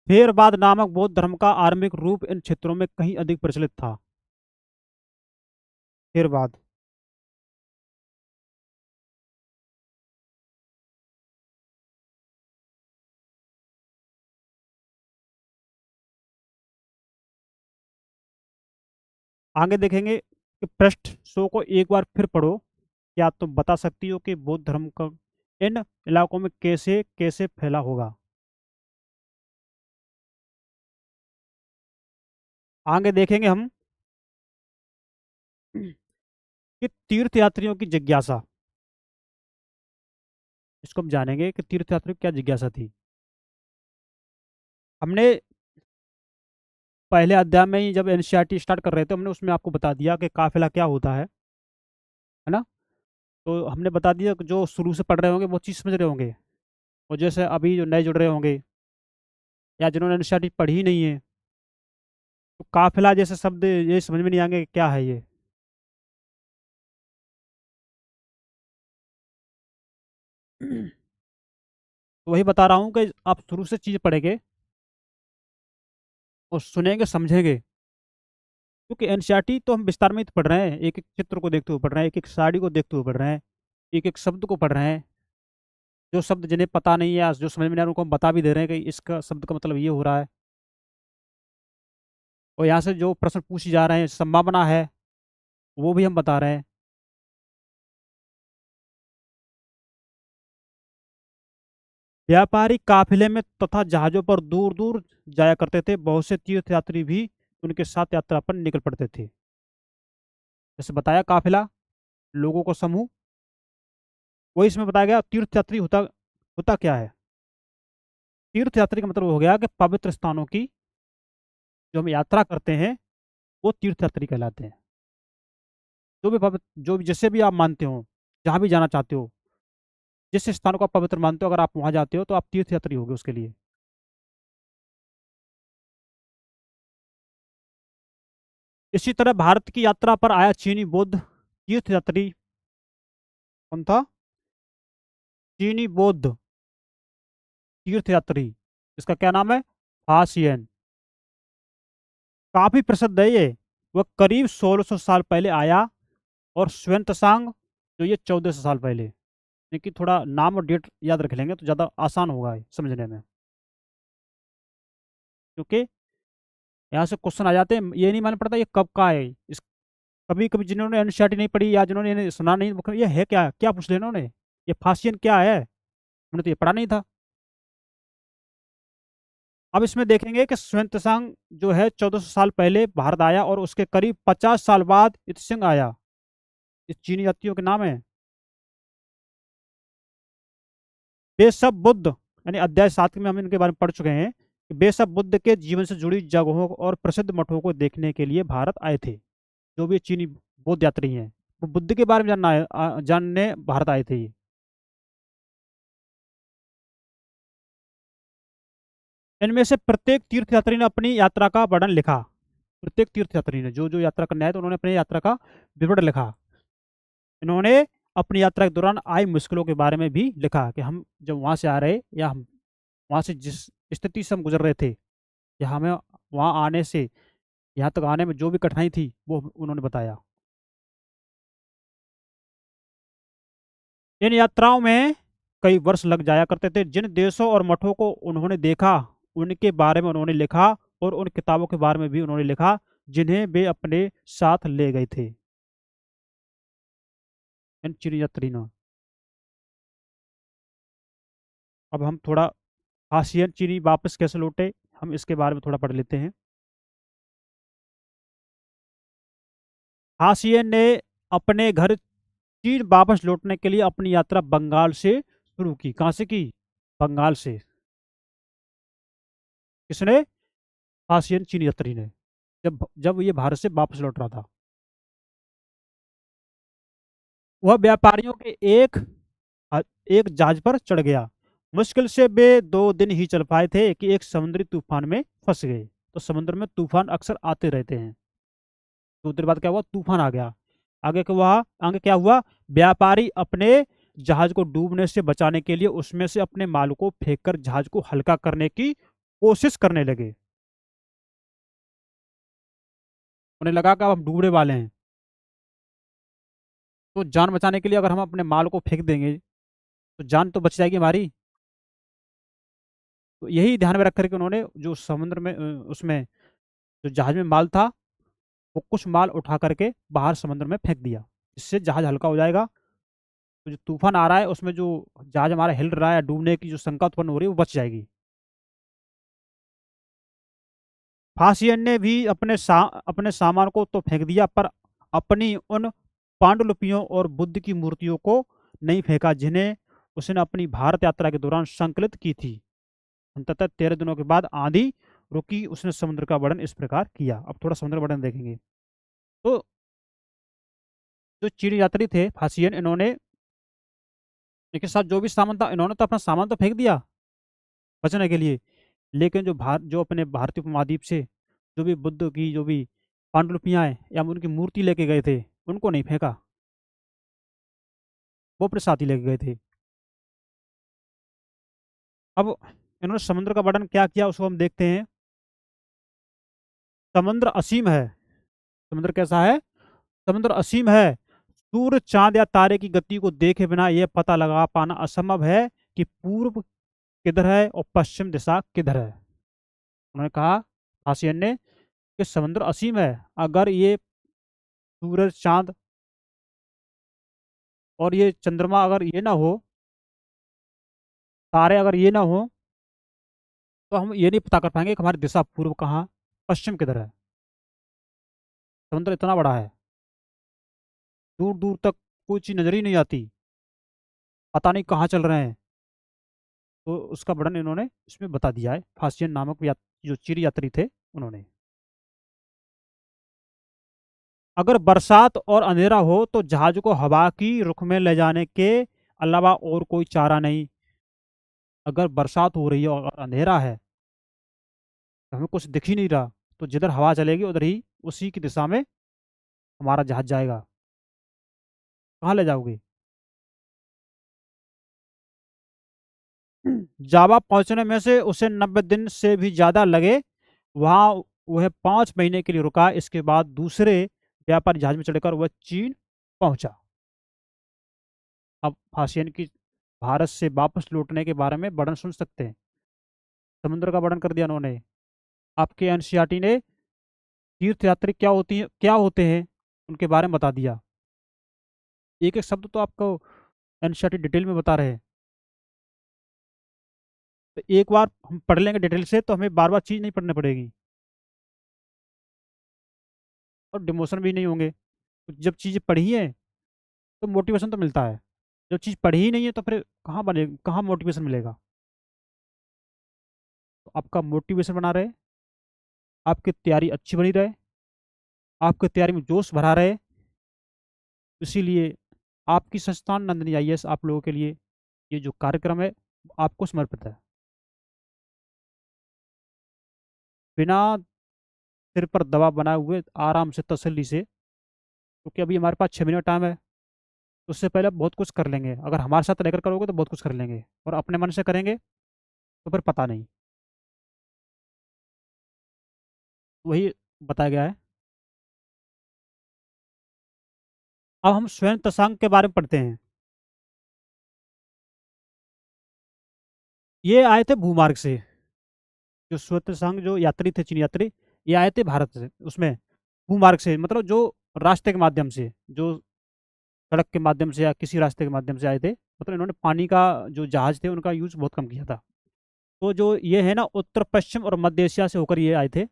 थेरवाद नामक बौद्ध धर्म का आरंभिक रूप इन क्षेत्रों में कहीं अधिक प्रचलित था। थेरवाद। आगे देखेंगे कि पृष्ठ 100 को एक बार फिर पढ़ो। क्या तुम बता सकती हो कि बौद्ध धर्म का इन इलाकों में कैसे कैसे फैला होगा? आगे देखेंगे हम कि तीर्थ यात्रियों की जिज्ञासा। इसको हम जानेंगे कि तीर्थ यात्रियों की क्या जिज्ञासा थी। हमने पहले अध्याय में ही जब एनसीईआरटी स्टार्ट कर रहे थे, हमने उसमें आपको बता दिया कि काफिला क्या होता है ना। तो हमने बता दिया कि जो शुरू से पढ़ रहे होंगे वो चीज़ समझ रहे होंगे, और जैसे अभी जो नए जुड़ रहे होंगे या जिन्होंने एनसीईआरटी पढ़ी ही नहीं है, तो काफिला जैसे शब्द ये समझ में नहीं आएंगे कि क्या है ये। तो वही बता रहा हूँ कि आप शुरू से चीज़ पढ़ेंगे और सुनेंगे समझेंगे, क्योंकि एनसीईआरटी तो हम विस्तार में ही तो पढ़ रहे हैं, एक एक चित्र को देखते हुए पढ़ रहे हैं, एक एक साड़ी को देखते हुए पढ़ रहे हैं, एक एक शब्द को पढ़ रहे हैं। जो शब्द जिन्हें पता नहीं है या जो समझ में नहीं आ रहा उनको हम बता भी दे रहे हैं कि इसका शब्द का मतलब ये हो रहा है। और यहाँ से जो प्रश्न पूछे जा रहे हैं, संभावना है, वो भी हम बता रहे हैं। व्यापारी काफिले में तथा जहाजों पर दूर दूर जाया करते थे। बहुत से तीर्थ यात्री भी उनके साथ यात्रा पर निकल पड़ते थे। जैसे बताया काफिला, लोगों को समूह, वही इसमें बताया गया। तीर्थ यात्री होता होता क्या है? तीर्थ यात्री का मतलब हो गया कि पवित्र स्थानों की जो हम यात्रा करते हैं वो तीर्थ यात्री कहलाते हैं। जो भी पवित्र, जो भी जैसे भी आप मानते हो, जहाँ भी जाना चाहते हो, जिस स्थान को आप पवित्र मानते हो, अगर आप वहां जाते हो तो आप तीर्थ यात्री होगे उसके लिए। इसी तरह भारत की यात्रा पर आया चीनी बौद्ध तीर्थ यात्री कौन था? चीनी बौद्ध तीर्थ यात्री, इसका क्या नाम है? फासियन। काफी प्रसिद्ध है ये। वह करीब 1600 साल पहले आया, और स्वयं तसांग जो ये 1400 साल पहले। लेकिन थोड़ा नाम और डेट याद रख लेंगे तो ज़्यादा आसान होगा ये समझने में, क्योंकि यहाँ से क्वेश्चन आ जाते हैं, ये नहीं मालूम पड़ता ये कब का है। इस कभी कभी जिन्होंने एनसीईआरटी नहीं पढ़ी या जिन्होंने इन्हें सुना नहीं, वो कहेंगे, ये है क्या, क्या पूछ लिया इन्होंने, ये फासियन क्या है, हमने तो ये पढ़ा नहीं था। अब इसमें देखेंगे कि स्वयं तसांग जो है 1400 साल पहले भारत आया, और उसके करीब 50 साल बाद इत्सिंग आया। ये चीनी यात्रियों के नाम है। वे सब बुद्ध, यानी अध्याय 7 में हम इनके बारे में पढ़ चुके हैं कि वे सब बुद्ध के जीवन से जुड़ी जगहों और प्रसिद्ध मठों को देखने के लिए भारत आए थे। जो भी चीनी बौद्ध यात्री हैं, वो बुद्ध के बारे में जानने भारत आए थे ये। इनमें से प्रत्येक तीर्थयात्री ने अपनी यात्रा का वर्णन लिखा। प्रत्येक तीर्थयात्री ने जो जो यात्रा करने आए तो उन्होंने अपनी यात्रा का विवरण लिखा। इन्होंने अपनी यात्रा के दौरान आई मुश्किलों के बारे में भी लिखा, कि हम जब वहां से आ रहे, या हम वहां से जिस स्थिति से हम गुजर रहे थे, या हमें वहां आने से यहाँ तक आने में जो भी कठिनाई थी वो उन्होंने बताया। इन यात्राओं में कई वर्ष लग जाया करते थे। जिन देशों और मठों को उन्होंने देखा उनके बारे में उन्होंने लिखा, और उन किताबों के बारे में भी उन्होंने लिखा जिन्हें वे अपने साथ ले गए थे, इन चीनी यात्री ने। अब हम थोड़ा हाशियन चीनी वापस कैसे लौटे, हम इसके बारे में थोड़ा पढ़ लेते हैं। हाशियन ने अपने घर चीन वापस लौटने के लिए अपनी यात्रा बंगाल से शुरू की। कहाँ से की? बंगाल से। किसने? हाशियन चीनी यात्री ने, जब जब ये भारत से वापस लौट रहा था। वह व्यापारियों के एक जहाज पर चढ़ गया। मुश्किल से वे 2 दिन ही चल पाए थे कि एक समुद्री तूफान में फंस गए। तो समुद्र में तूफान अक्सर आते रहते हैं। 2 दिन बाद क्या हुआ? तूफान आ गया। आगे क्या हुआ? व्यापारी अपने जहाज को डूबने से बचाने के लिए उसमें से अपने माल को फेंककर जहाज को हल्का करने की कोशिश करने लगे। उन्हें लगा कि अब हम डूबने वाले हैं, तो जान बचाने के लिए अगर हम अपने माल को फेंक देंगे तो जान तो बच जाएगी हमारी। तो यही ध्यान में रख करके उन्होंने जो समुद्र में उसमें जो जहाज में माल था वो कुछ माल उठा करके बाहर समुद्र में फेंक दिया। इससे जहाज हल्का हो जाएगा, तो जो तूफान आ रहा है उसमें जो जहाज हमारा हिल रहा है, डूबने की जो शंका उत्पन्न हो रही है वो बच जाएगी। फासियन ने भी अपने सामान को तो फेंक दिया, पर अपनी उन पांडुलिपियों और बुद्ध की मूर्तियों को नहीं फेंका, जिन्हें उसने अपनी भारत यात्रा के दौरान संकलित की थी। अंततः 13 दिनों के बाद आंधी रुकी। उसने समुद्र का वर्णन इस प्रकार किया। अब थोड़ा समुद्र वर्णन देखेंगे। तो जो चीन यात्री थे फासियन, इन्होंने इनके साथ जो भी सामान था, इन्होंने तो अपना सामान तो फेंक दिया बचने के लिए, लेकिन जो अपने भारतीय उपमहाद्वीप से जो भी बुद्ध की जो भी पांडुलिपियां हैं या उनकी मूर्ति लेके गए थे, उनको नहीं फेंका, वो अपने साथ ही लेके गए थे। अब इन्होंने समुद्र का वर्णन क्या किया उसको हम देखते हैं। समुद्र असीम है। समुद्र कैसा है? समुद्र असीम है। सूर्य, चांद या तारे की गति को देखे बिना यह पता लगा पाना असंभव है कि पूर्व किधर है और पश्चिम दिशा किधर है। उन्होंने कहा, हाशियन ने, कि समुद्र असीम है। अगर ये सूरज, चांद और ये चंद्रमा अगर ये ना हो, तारे अगर ये ना हो, तो हम ये नहीं पता कर पाएंगे कि हमारी दिशा पूर्व कहाँ, पश्चिम किधर है। समुद्र इतना बड़ा है, दूर दूर तक कोई चीज नजर ही नहीं आती, पता नहीं कहाँ चल रहे हैं। तो उसका वर्णन इन्होंने इसमें बता दिया है, फासियन नामक जो चिर यात्री थे उन्होंने। अगर बरसात और अंधेरा हो तो जहाज को हवा की रुख में ले जाने के अलावा और कोई चारा नहीं। अगर बरसात हो रही है और अंधेरा है, तो हमें कुछ दिख ही नहीं रहा, तो जिधर हवा चलेगी उधर ही, उसी की दिशा में हमारा जहाज जाएगा। कहाँ ले जाओगे? जावा पहुंचने में से उसे 90 दिन से भी ज्यादा लगे। वहां वह 5 महीने के लिए रुका। इसके बाद दूसरे व्यापारी जहाज में चढ़कर वह चीन पहुंचा। अब फासियन की भारत से वापस लौटने के बारे में वर्णन सुन सकते हैं। समुद्र का वर्णन कर दिया उन्होंने। आपके एनसीईआरटी ने तीर्थ यात्री क्या होते हैं उनके बारे में बता दिया। एक एक शब्द तो आपको एनसीईआरटी डिटेल में बता रहे हैं। तो एक बार हम पढ़ लेंगे डिटेल से, तो हमें बार बार चीज नहीं पढ़नी पड़ेगी और डिमोशन भी नहीं होंगे। तो जब चीज़ें पढ़ी है तो मोटिवेशन तो मिलता है। जब चीज़ पढ़ी ही नहीं है तो फिर कहाँ मोटिवेशन मिलेगा? तो आपका मोटिवेशन बना रहे, आपकी तैयारी अच्छी बनी रहे, आपकी तैयारी में जोश भरा रहे। इसीलिए आपकी संस्थान नंदनी आईएएस आप लोगों के लिए ये जो कार्यक्रम है आपको समर्पित है। बिना सिर पर दबाव बनाए हुए, आराम से, तसल्ली से, क्योंकि अभी हमारे पास 6 महीने टाइम है। तो उससे पहले बहुत कुछ कर लेंगे। अगर हमारे साथ रहकर करोगे तो बहुत कुछ कर लेंगे, और अपने मन से करेंगे तो फिर पता नहीं। वही बताया गया है। अब हम स्वयं तसांग के बारे में पढ़ते हैं। ये आए थे भूमार्ग से। जो स्वयं तसांग जो यात्री थे, चीनी यात्री, ये आए थे भारत से, उसमें भूमार्ग से, मतलब जो रास्ते के माध्यम से, जो सड़क के माध्यम से या किसी रास्ते के माध्यम से आए थे। मतलब इन्होंने पानी का जो जहाज थे उनका यूज बहुत कम किया था। तो जो ये है ना, उत्तर पश्चिम और मध्य एशिया से होकर ये आए थे, है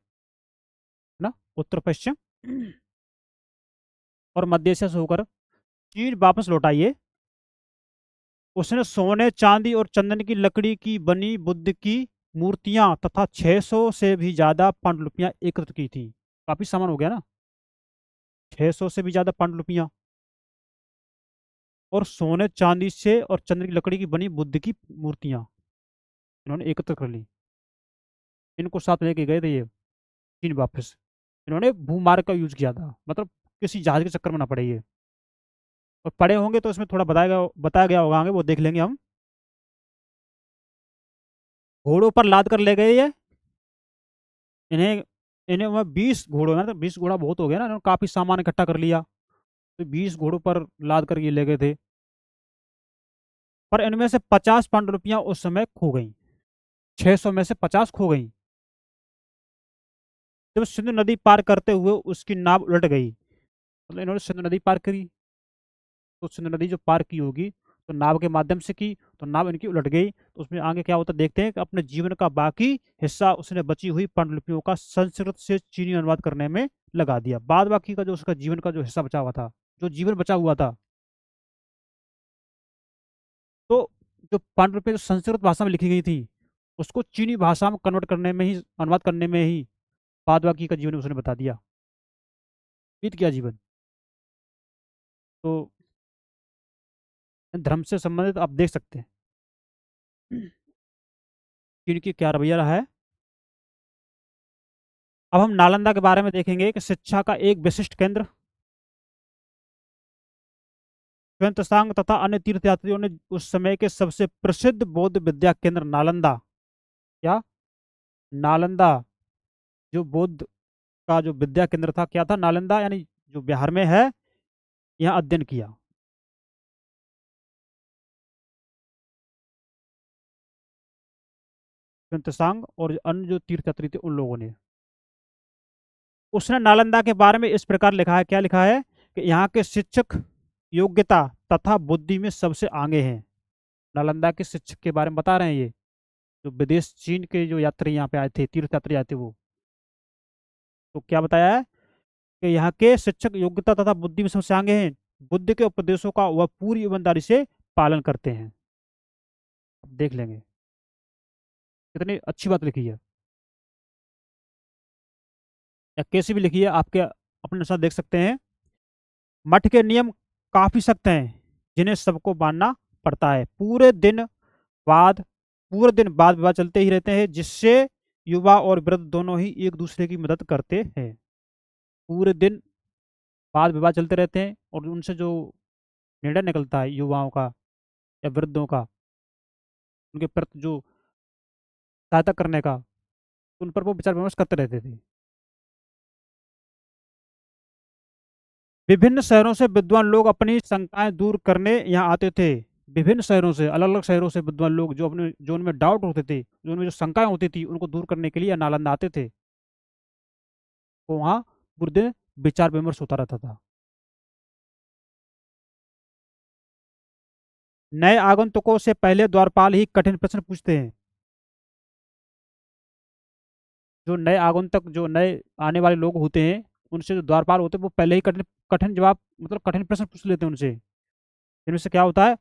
ना, उत्तर पश्चिम और मध्य एशिया से होकर चीन वापस लौट आई। उसने सोने, चांदी और चंदन की लकड़ी की बनी बुद्ध की मूर्तियां तथा 600 से भी ज्यादा पांडुलिपियां एकत्र की थी। काफी सामान हो गया ना। 600 से भी ज्यादा पांडुलिपियां और सोने, चांदी से और चंदन की लकड़ी की बनी बुद्ध की मूर्तियां इन्होंने एकत्र कर ली। इनको साथ लेके गए थे ये चीन वापस। इन्होंने भूमार्ग का यूज किया था, मतलब किसी जहाज के चक्कर में ना पड़े ये। और पढ़े होंगे तो इसमें थोड़ा बताया गया होगा आगे, वो देख लेंगे हम। घोड़ों पर लाद कर ले गए ये। इन्हें इन्हें वह 20 घोड़ों में, तो 20 घोड़ा बहुत हो गया ना, इन्होंने काफी सामान इकट्ठा कर लिया। तो 20 घोड़ों पर लाद कर ये ले गए थे। पर इनमें से 50 पांडुलिपियां उस समय खो गई। 600 में से 50 खो गई। जब सिंधु नदी पार करते हुए उसकी नाव उलट गई, मतलब इन्होंने सिंधु नदी पार करी, तो सिंधु नदी जो पार की होगी तो नाव के माध्यम से की, तो नाव इनकी उलट गई, तो उसमें आगे क्या होता देखते हैं कि अपने जीवन का बाकी हिस्सा उसने बची हुई पांडुलिपियों का संस्कृत से चीनी अनुवाद करने में लगा दिया। बाद बाकी का जो उसका जीवन का जो हिस्सा बचा हुआ था, जो जीवन बचा हुआ था, तो जो पांडुलिपियां जो संस्कृत भाषा में लिखी गई थी उसको चीनी भाषा में कन्वर्ट करने में ही, अनुवाद करने में ही बाद बाकी का जीवन उसने बता दिया, बीत गया जीवन। तो धर्म से संबंधित आप देख सकते हैं चीन की क्या रवैया रहा है। अब हम नालंदा के बारे में देखेंगे कि शिक्षा का एक विशिष्ट केंद्र, त्सांग तथा अन्य तीर्थयात्रियों ने उस समय के सबसे प्रसिद्ध बौद्ध विद्या केंद्र नालंदा, क्या, नालंदा जो बौद्ध का जो विद्या केंद्र था, क्या था, नालंदा, यानी जो बिहार में है, यहाँ अध्ययन किया। त्सांग और अन्य जो तीर्थयात्री थे उन लोगों ने, उसने नालंदा के बारे में इस प्रकार लिखा है, क्या लिखा है कि यहाँ के शिक्षक योग्यता तथा बुद्धि में सबसे आगे हैं। नालंदा के शिक्षक के बारे में बता रहे हैं ये, जो विदेश चीन के जो यात्री यहाँ पे आए थे, तीर्थयात्री आए थे वो, तो क्या बताया है कि यहाँ के शिक्षक योग्यता तथा बुद्धि में सबसे आगे हैं, बुद्ध के उपदेशों का वह पूरी ईमानदारी से पालन करते हैं। अब देख लेंगे कितनी अच्छी बात लिखी है, या कैसी भी लिखी है आपके अपने साथ देख सकते हैं। मठ के नियम काफी सख्त हैं जिन्हें सबको मानना पड़ता है। वाद पूरे दिन वाद विवाद चलते ही रहते हैं, जिससे युवा और वृद्ध दोनों ही एक दूसरे की मदद करते हैं। पूरे दिन वाद विवाद चलते रहते हैं और उनसे जो निर्णय निकलता है युवाओं का या वृद्धों का, उनके प्रति जो सहायता करने का, उन पर वो विचार विमर्श करते रहते थे। विभिन्न शहरों से विद्वान लोग अपनी शंकाएं दूर करने यहाँ आते थे। विभिन्न शहरों से, अलग अलग शहरों से विद्वान लोग जो अपने, जो उनमें डाउट होते थे, जो उनमें जो शंकाएं होती थी, उनको दूर करने के लिए यहाँ नालंदा आते थे। तो वहाँ पूरे दिन विचार विमर्श होता रहता था। नए आगंतुकों से पहले द्वारपाल ही कठिन प्रश्न पूछते हैं। जो नए आगंतुक, जो नए आने वाले लोग होते हैं, उनसे जो द्वारपाल होते हैं वो पहले ही कठिन कठिन जवाब, मतलब कठिन प्रश्न पूछ लेते हैं उनसे। इनमें से क्या होता है,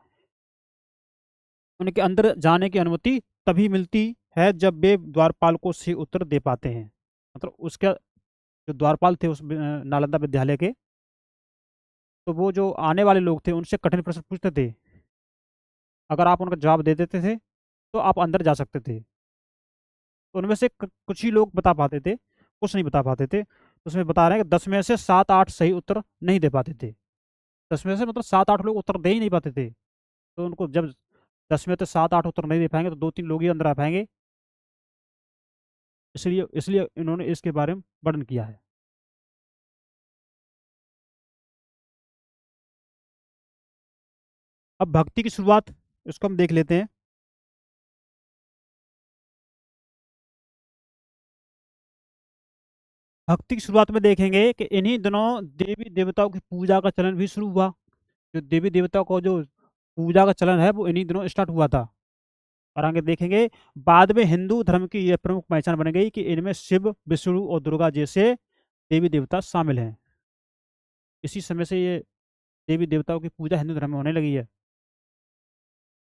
उनके अंदर जाने की अनुमति तभी मिलती है जब वे द्वारपाल को सही उत्तर दे पाते हैं। मतलब उसके जो द्वारपाल थे उस नालंदा विद्यालय के, तो वो जो आने वाले लोग थे उनसे कठिन प्रश्न पूछते थे। अगर आप उनका जवाब दे देते थे तो आप अंदर जा सकते थे। तो उनमें से कुछ ही लोग बता पाते थे, कुछ नहीं बता पाते थे। तो उसमें बता रहे हैं कि 10 में से 7-8 सही उत्तर नहीं दे पाते थे। 10 में से मतलब 7-8 लोग उत्तर दे ही नहीं पाते थे। तो उनको जब 10 में से 7-8 उत्तर नहीं दे पाएंगे तो 2-3 लोग ही अंदर आ पाएंगे। इसलिए इसलिए इन्होंने इसके बारे में वर्णन किया है। अब भक्ति की शुरुआत, इसको हम देख लेते हैं। भक्ति की शुरुआत में देखेंगे कि इन्हीं दिनों देवी देवताओं की पूजा का चलन भी शुरू हुआ। जो देवी देवताओं को जो पूजा का चलन है वो इन्हीं दिनों स्टार्ट हुआ था। और आगे देखेंगे बाद में हिंदू धर्म की यह प्रमुख पहचान बन गई कि इनमें शिव, विष्णु और दुर्गा जैसे देवी देवता शामिल हैं। इसी समय से ये देवी देवताओं की पूजा हिंदू धर्म में होने लगी है,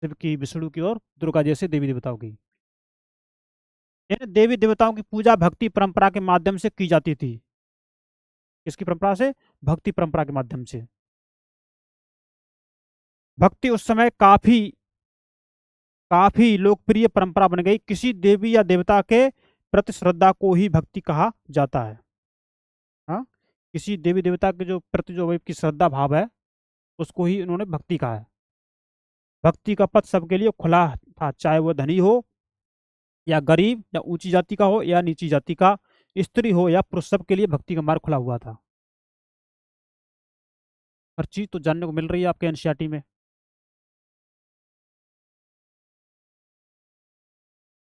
शिव की, विष्णु की और दुर्गा जैसे देवी देवताओं की। इन देवी देवताओं की पूजा भक्ति परंपरा के माध्यम से की जाती थी। किसकी परंपरा से? भक्ति परंपरा के माध्यम से। भक्ति उस समय काफी काफी लोकप्रिय परंपरा बन गई। किसी देवी या देवता के प्रति श्रद्धा को ही भक्ति कहा जाता है। हाँ, किसी देवी देवता के जो प्रति जो की श्रद्धा भाव है उसको ही उन्होंने भक्ति कहा है। भक्ति का पथ सबके लिए खुला था, चाहे वह धनी हो या गरीब, या ऊंची जाति का हो या नीची जाति का, स्त्री हो या पुरुष, सबके लिए भक्ति का मार्ग खुला हुआ था। हर चीज तो जानने को मिल रही है आपके एनसीईआरटी में।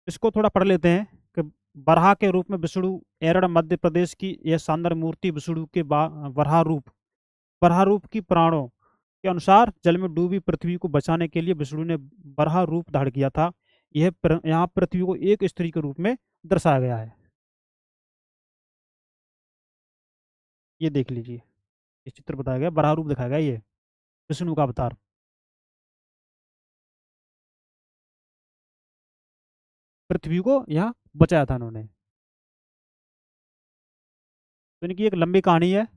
इसको थोड़ा पढ़ लेते हैं कि बराह के रूप में विष्णु एरड़ मध्य प्रदेश की यह शानदार मूर्ति विष्णु के बराह रूप की पुराणों के अनुसार जल में डूबी पृथ्वी को बचाने के लिए विष्णु ने बराह रूप धारण किया था। यहाँ पृथ्वी को एक स्त्री के रूप में दर्शाया गया है। ये देख लीजिए, ये चित्र बताया गया, बराह रूप दिखाया गया, ये विष्णु का अवतार। पृथ्वी को यहाँ बचाया था उन्होंने। तो इनकी एक लंबी कहानी है।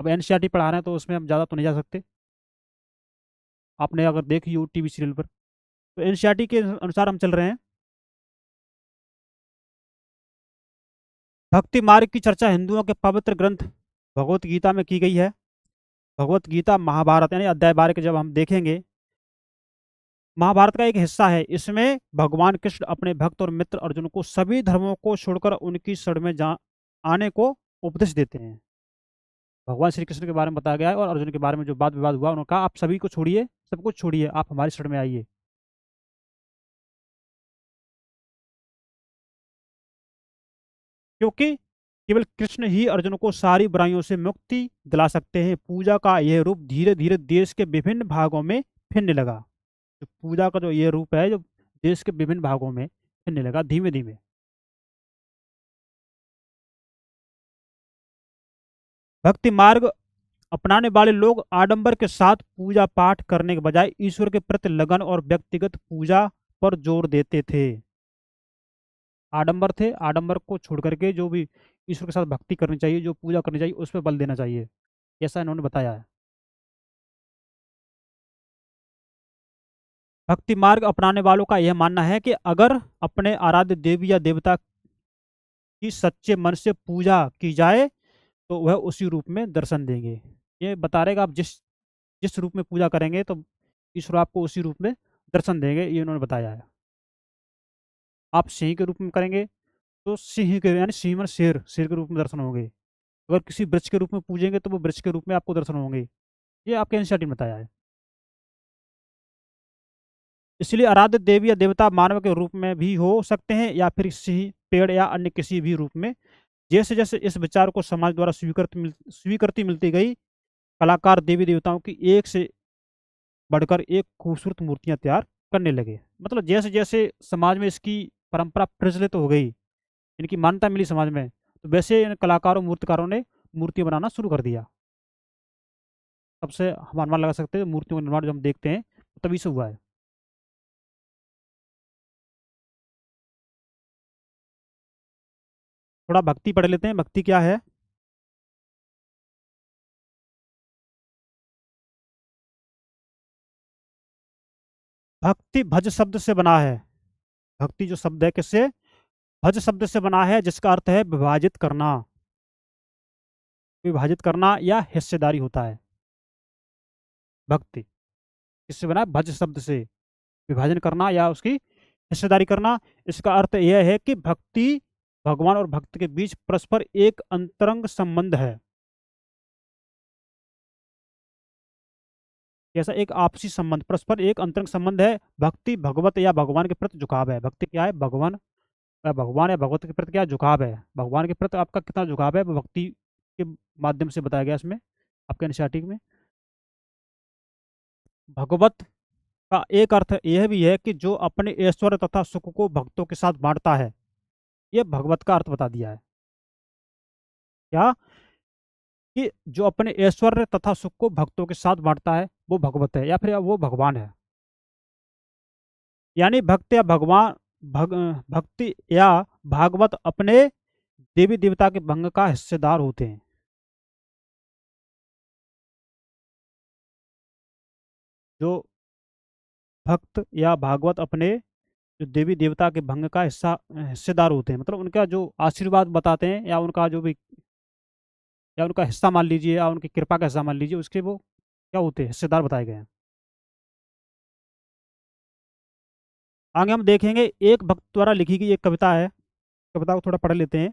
अब एनसीईआरटी पढ़ा रहे हैं तो उसमें हम ज़्यादा तो नहीं जा सकते, आपने अगर देखी हो टीवी सीरियल पर। तो एनसीईआरटी के अनुसार हम चल रहे हैं। भक्ति मार्ग की चर्चा हिंदुओं के पवित्र ग्रंथ भगवत गीता में की गई है। भगवत गीता महाभारत यानी अध्याय 12 के जब हम देखेंगे, महाभारत का एक हिस्सा है। इसमें भगवान कृष्ण अपने भक्त और मित्र अर्जुन को सभी धर्मों को छोड़कर उनकी शरण में जा आने को उपदेश देते हैं। भगवान श्री कृष्ण के बारे में बताया गया है और अर्जुन के बारे में जो वाद विवाद हुआ, उन्होंने कहा आप सभी को छोड़िए, सब कुछ छोड़िए, आप हमारी शरण में आइए। क्योंकि केवल कृष्ण ही अर्जुन को सारी बुराइयों से मुक्ति दिला सकते हैं। पूजा का यह रूप धीरे धीरे देश के विभिन्न भागों में फिरने लगा। जो पूजा का जो ये रूप है, जो देश के विभिन्न भागों में फिरने लगा धीमे धीमे। भक्ति मार्ग अपनाने वाले लोग आडंबर के साथ पूजा पाठ करने के बजाय ईश्वर के प्रति लगन और व्यक्तिगत पूजा पर जोर देते थे। आडंबर थे, आडंबर को छोड़ करके जो भी ईश्वर के साथ भक्ति करनी चाहिए, जो पूजा करनी चाहिए, उस पर बल देना चाहिए, ऐसा इन्होंने बताया है। भक्ति मार्ग अपनाने वालों का यह मानना है कि अगर अपने आराध्य देवी या देवता की सच्चे मन से पूजा की जाए तो वह उसी रूप में दर्शन देंगे। ये बता रहेगा आप जिस जिस रूप में पूजा करेंगे तो ईश्वर आपको उसी रूप में दर्शन देंगे, ये उन्होंने बताया है। आप सिंह के रूप में करेंगे तो सिंह के यानी सिंह मन शेर, शेर के रूप में दर्शन होंगे। अगर किसी वृक्ष के रूप में पूजेंगे तो वो वृक्ष के रूप में आपको दर्शन होंगे। ये आपके एनसीईआरटी में बताया है। इसलिए आराध्य देवी या देवता मानव के रूप में भी हो सकते हैं या फिर सिंह, पेड़ या अन्य किसी भी रूप में। जैसे जैसे इस विचार को समाज द्वारा स्वीकृति मिलती गई, कलाकार देवी देवताओं की एक से बढ़कर एक खूबसूरत मूर्तियां तैयार करने लगे। मतलब जैसे जैसे समाज में इसकी परंपरा प्रचलित हो गई, इनकी मान्यता मिली समाज में, तो वैसे इन कलाकारों मूर्तिकारों ने मूर्तियां बनाना शुरू कर दिया। सबसे हम अनुमान लगा सकते हैं मूर्तियों का निर्माण जो हम देखते हैं तभी से हुआ है। थोड़ा भक्ति पढ़ लेते हैं, भक्ति क्या है। भक्ति भज शब्द से बना है। भक्ति जो शब्द है किससे, भज शब्द से बना है, जिसका अर्थ है विभाजित करना। विभाजित करना या हिस्सेदारी होता है भक्ति। किससे बना है, भज शब्द से, विभाजन करना या उसकी हिस्सेदारी करना। इसका अर्थ यह है कि भक्ति भगवान और भक्त के बीच परस्पर एक अंतरंग संबंध है। जैसा एक आपसी संबंध, परस्पर एक अंतरंग संबंध है। भक्ति भगवत या भगवान के प्रति झुकाव है। भक्ति क्या है, भगवान या भगवत के प्रति क्या झुकाव है, भगवान के प्रति आपका कितना झुकाव है, वो भक्ति के माध्यम से बताया गया इसमें आपके एनसीईआरटी में। भगवत का एक अर्थ यह भी है कि जो अपने ऐश्वर्य तथा सुख को भक्तों के साथ बांटता है। यह भगवत का अर्थ बता दिया है क्या, कि जो अपने ऐश्वर्य तथा सुख को भक्तों के साथ बांटता है वो भगवत है या फिर वो भगवान है। यानी भक्ति या भागवत अपने देवी देवता के भंग का हिस्सेदार होते हैं। जो भक्त या भागवत अपने जो देवी देवता के भंग का हिस्सेदार होते हैं, मतलब उनका जो आशीर्वाद बताते हैं या उनका जो भी, या उनका हिस्सा मान लीजिए या उनकी कृपा का हिस्सा मान लीजिए, उसके वो क्या होते हैं, हिस्सेदार बताए गए हैं। आगे हम देखेंगे एक भक्त द्वारा लिखी गई एक कविता है, कविता को थोड़ा पढ़ लेते हैं।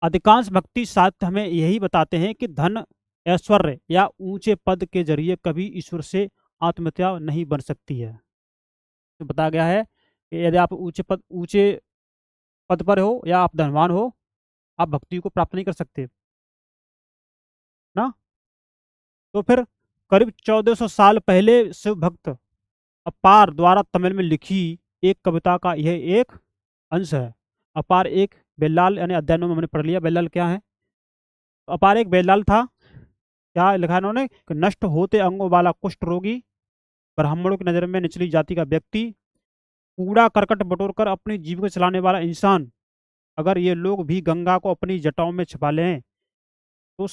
अधिकांश भक्ति साहित्य हमें यही बताते हैं कि धन, ऐश्वर्य या ऊंचे पद के जरिए कभी ईश्वर से आत्महत्या नहीं बन सकती है। तो बताया गया है कि यदि आप ऊंचे पद पर हो या आप धनवान हो, आप भक्ति को प्राप्त नहीं कर सकते ना। तो फिर करीब 1400 साल पहले शिव भक्त अपार द्वारा तमिल में लिखी एक कविता का यह एक अंश है। अपार एक बेलाल, यानी अध्ययनों में हमने पढ़ लिया बेलाल क्या है। तो अपार एक बेलाल था, क्या लिखा है इन्होंने कि नष्ट होते अंगों वाला कुष्ठ रोगी, ब्राह्मणों की नजर में निचली जाति का व्यक्ति, कूड़ा करकट बटोर कर अपनी जीविका चलाने वाला इंसान, अगर ये लोग भी गंगा को अपनी जटाओं में छिपा लें तो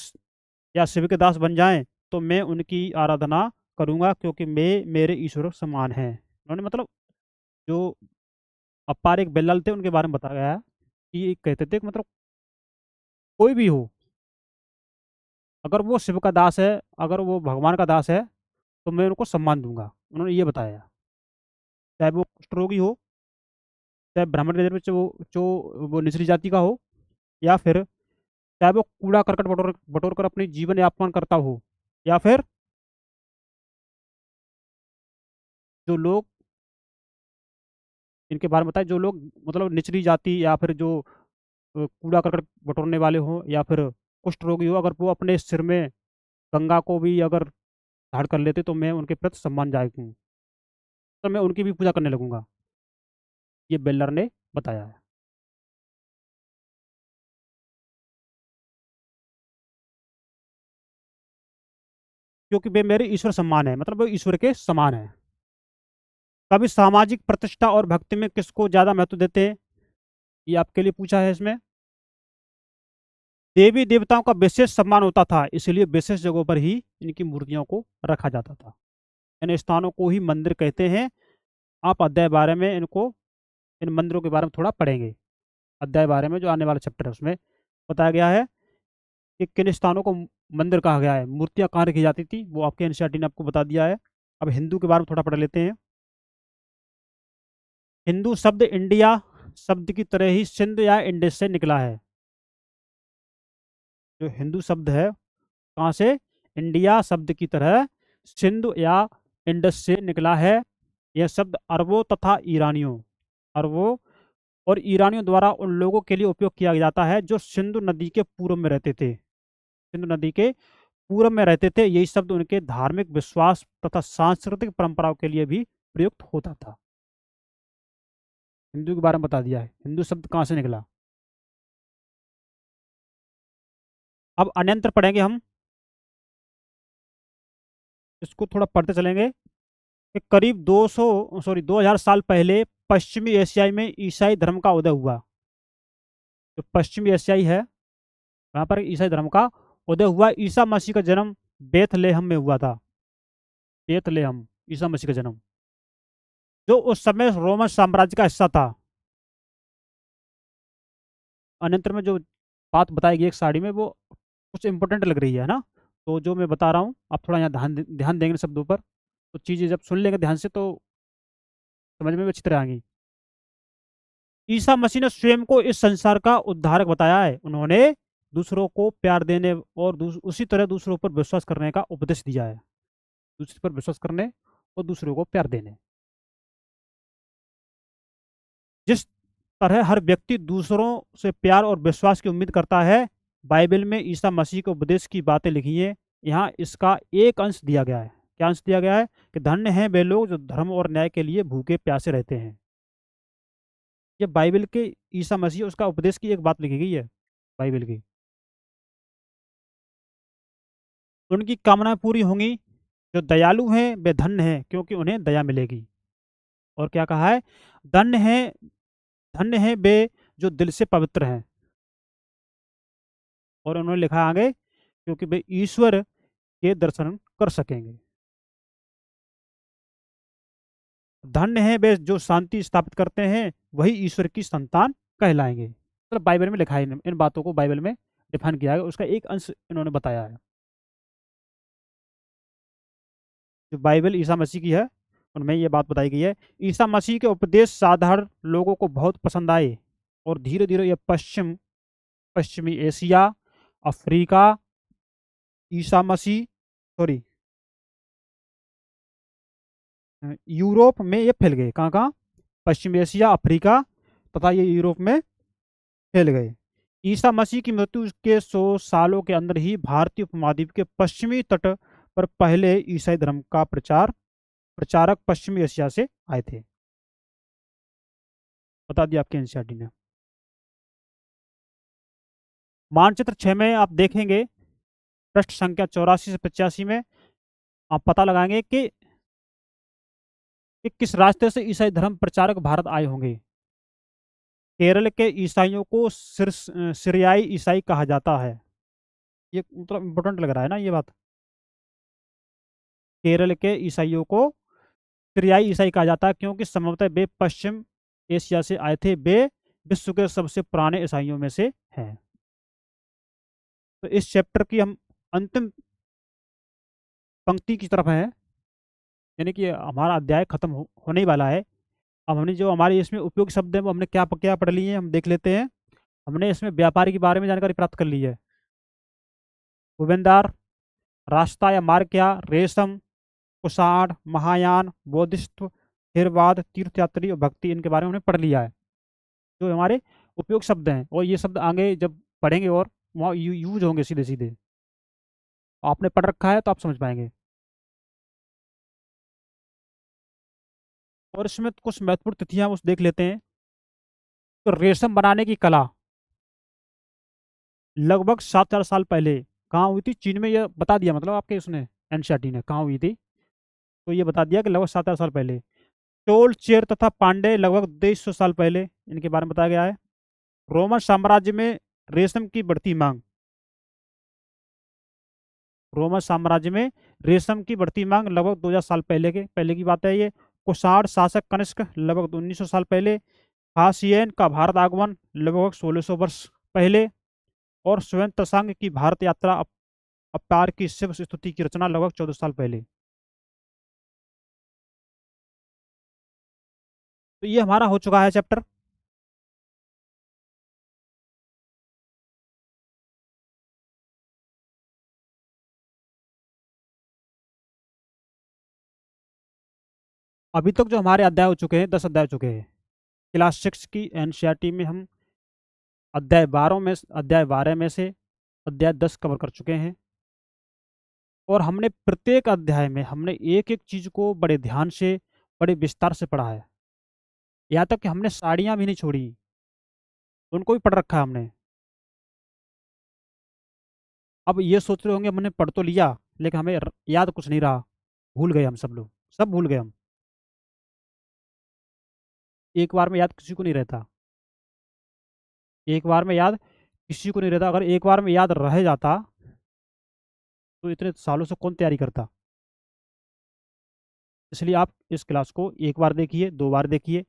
या शिव के दास बन जाएं, तो मैं उनकी आराधना करूंगा, क्योंकि मैं मेरे ईश्वर समान है। उन्होंने मतलब जो अपार एक बेलाल थे उनके बारे में बताया गया है कि ये कहते थे कि मतलब कोई भी हो, अगर वो शिव का दास है, अगर वो भगवान का दास है, तो मैं उनको सम्मान दूंगा। उन्होंने ये बताया, चाहे वो कुष्ठ रोगी हो, चाहे ब्राह्मण के नजर में वो निचली जाति का हो, या फिर चाहे वो कूड़ा करकट बटोर बटोर कर अपनी जीवन यापन करता हो, या फिर जो लोग इनके बारे में बताए, जो लोग मतलब निचली जाति या फिर जो कूड़ा करकट बटोरने वाले हो, या फिर कुष्ठ रोगी हो, अगर वो अपने सिर में गंगा को भी अगर धारण कर लेते, तो मैं उनके प्रति सम्मान जायक हूँ, तो मैं उनकी भी पूजा करने लगूंगा। ये बेलर ने बताया है। क्योंकि वे मेरे ईश्वर समान है, मतलब वो ईश्वर के समान है। कभी सामाजिक प्रतिष्ठा और भक्ति में किसको ज्यादा महत्व देते हैं, ये आपके लिए पूछा है इसमें। देवी देवताओं का विशेष सम्मान होता था, इसलिए विशेष जगहों पर ही इनकी मूर्तियों को रखा जाता था। इन स्थानों को ही मंदिर कहते हैं। आप अध्याय बारे में इनको, इन मंदिरों के बारे में थोड़ा पढ़ेंगे। अध्याय बारे में जो आने वाला चैप्टर है उसमें बताया गया है कि किन स्थानों को मंदिर कहा गया है, मूर्तियां कहाँ रखी जाती थी, वो आपके एनसीईआरटी ने आपको बता दिया है। अब हिंदू के बारे में थोड़ा पढ़ लेते हैं। हिंदू शब्द इंडिया शब्द की तरह ही सिंध या इंडस से निकला है। जो हिंदू शब्द है कहाँ से, इंडिया शब्द की तरह सिंधु या इंडस से निकला है। यह शब्द अरबों तथा ईरानियों, अरबों और ईरानियों द्वारा उन लोगों के लिए उपयोग किया जाता है जो सिंधु नदी के पूर्व में रहते थे। सिंधु नदी के पूर्व में रहते थे। यही शब्द उनके धार्मिक विश्वास तथा सांस्कृतिक परंपराओं के लिए भी प्रयुक्त होता था। हिंदू के बारे में बता दिया है, हिंदू शब्द कहाँ से निकला। अब अन्यंत्र पढ़ेंगे हम, इसको थोड़ा पढ़ते चलेंगे कि करीब 2000 साल पहले पश्चिमी एशिया में ईसाई धर्म का उदय हुआ। जो पश्चिमी एशियाई है वहाँ पर ईसाई धर्म का उदय हुआ। ईसा मसीह का जन्म बेथलेहम में हुआ था। बेथलेहम, ईसा मसीह का जन्म, जो उस समय रोमन साम्राज्य का हिस्सा था। अनंतर में जो बात बताई गई एक साड़ी में, वो कुछ इंपॉर्टेंट लग रही है ना। तो जो मैं बता रहा हूँ आप थोड़ा यहाँ ध्यान देंगे शब्दों पर, तो चीज़ें जब सुन लेंगे ध्यान से तो समझ में भी अच्छी तरह आएंगी। ईसा मसीह ने स्वयं को इस संसार का उद्धारक बताया है। उन्होंने दूसरों को प्यार देने और उसी तरह दूसरों पर विश्वास करने का उपदेश दिया है। दूसरे पर विश्वास करने और दूसरों को प्यार देने। जिस तरह हर व्यक्ति दूसरों से प्यार और विश्वास की उम्मीद करता है, बाइबल में ईसा मसीह के उपदेश की बातें लिखी हैं। यहाँ इसका एक अंश दिया गया है। क्या अंश दिया गया है कि धन्य हैं वे लोग जो धर्म और न्याय के लिए भूखे प्यासे रहते हैं। ये बाइबल के ईसा मसीह उसका उपदेश की एक बात लिखी गई है बाइबल की। उनकी कामनाएं पूरी होंगी। जो दयालु हैं वे धन्य हैं, क्योंकि उन्हें दया मिलेगी। और क्या कहा है, धन्य है, धन्य है वे जो दिल से पवित्र हैं। और उन्होंने लिखा आगे, क्योंकि वे ईश्वर के दर्शन कर सकेंगे। धन्य है वे जो शांति स्थापित करते हैं, वही ईश्वर की संतान कहलाएंगे। मतलब बाइबल में लिखा है, इन बातों को बाइबल में डिफाइन किया है, उसका एक अंश इन्होंने बताया है। जो बाइबल ईसा मसीह की है उनमें ये बात बताई गई है। ईसा मसीह के उपदेश साधारण लोगों को बहुत पसंद आए, और धीरे धीरे ये पश्चिमी Asia, Africa, Isa Masih, sorry, Europe में ये फैल गए। कहाँ कहाँ, पश्चिमी एशिया, अफ्रीका तथा ये यूरोप में फैल गए। ईसा मसीह की मृत्यु के 100 सालों के अंदर ही भारतीय उपमहाद्वीप के पश्चिमी तट पर पहले ईसाई धर्म का प्रचारक पश्चिमी एशिया से आए थे। बता दिया आपके एनसीईआरटी ने। मानचित्र 6 में आप देखेंगे, पृष्ठ संख्या 84 से 85 में आप पता लगाएंगे कि किस रास्ते से ईसाई धर्म प्रचारक भारत आए होंगे। केरल के ईसाइयों को सीरियाई ईसाई कहा जाता है। ये मतलब इम्पोर्टेंट लग रहा है ना ये बात। केरल के ईसाइयों को सीरियाई ईसाई कहा जाता है क्योंकि संभवतः वे पश्चिम एशिया से आए थे। वे विश्व के सबसे पुराने ईसाइयों में से हैं। तो इस चैप्टर की हम अंतिम पंक्ति की तरफ है, यानी कि हमारा अध्याय खत्म होने ही वाला है। अब हमने जो हमारे इसमें उपयोगी शब्द है वो हमने क्या क्या पढ़ लिए हैं, हम देख लेते हैं। हमने इसमें व्यापारी के बारे में जानकारी प्राप्त कर ली है। भूबेंदार, रास्ता या मार्ग क्या, रेशम, कुषाण, महायान, बौद्धिस्ट, थेरवाद, तीर्थयात्री और भक्ति, इनके बारे में हमने पढ़ लिया है, जो हमारे उपयोग शब्द हैं। और ये शब्द आगे जब पढ़ेंगे और वहाँ यूज होंगे सीधे सीधे। आपने पढ़ रखा है तो आप समझ पाएंगे। और इसमें कुछ महत्वपूर्ण तिथियां उस देख लेते हैं। तो रेशम बनाने की कला लगभग 7,000 साल पहले कहाँ हुई थी? चीन में। यह बता दिया, मतलब आपके उसने एनसीईआरटी ने कहाँ हुई थी, तो ये बता दिया कि लगभग 7,000 साल पहले। चोल, चेर तथा पांडे लगभग 250 साल पहले, इनके बारे में बताया गया है। रोमन साम्राज्य में रेशम की बढ़ती मांग, रोमन साम्राज्य में रेशम की बढ़ती मांग लगभग 2,000 साल पहले की बात है ये। कुषाण शासक कनिष्क लगभग 1,900 साल पहले। हासियन का भारत आगमन लगभग 1,600 वर्ष पहले। और स्वयं तसांग की भारत यात्रा अवतार की शिव स्तुति की रचना लगभग 14 साल पहले। तो ये हमारा हो चुका है चैप्टर। अभी तक जो हमारे अध्याय हो चुके हैं, 10 अध्याय हो चुके हैं। क्लास 6 की एनसीईआरटी में हम अध्याय 12 में से अध्याय 10 कवर कर चुके हैं। और हमने प्रत्येक अध्याय में हमने एक एक चीज को बड़े ध्यान से, बड़े विस्तार से पढ़ा है। यहाँ तक कि हमने साड़ियाँ भी नहीं छोड़ी, उनको भी पढ़ रखा है हमने। अब ये सोच रहे होंगे हमने पढ़ तो लिया लेकिन हमें याद कुछ नहीं रहा, भूल गए हम, सब लोग सब भूल गए हम। एक बार में याद किसी को नहीं रहता, एक बार में याद किसी को नहीं रहता। अगर एक बार में याद रह जाता तो इतने सालों से कौन तैयारी करता। इसलिए आप इस क्लास को एक बार देखिए, 2 बार देखिए,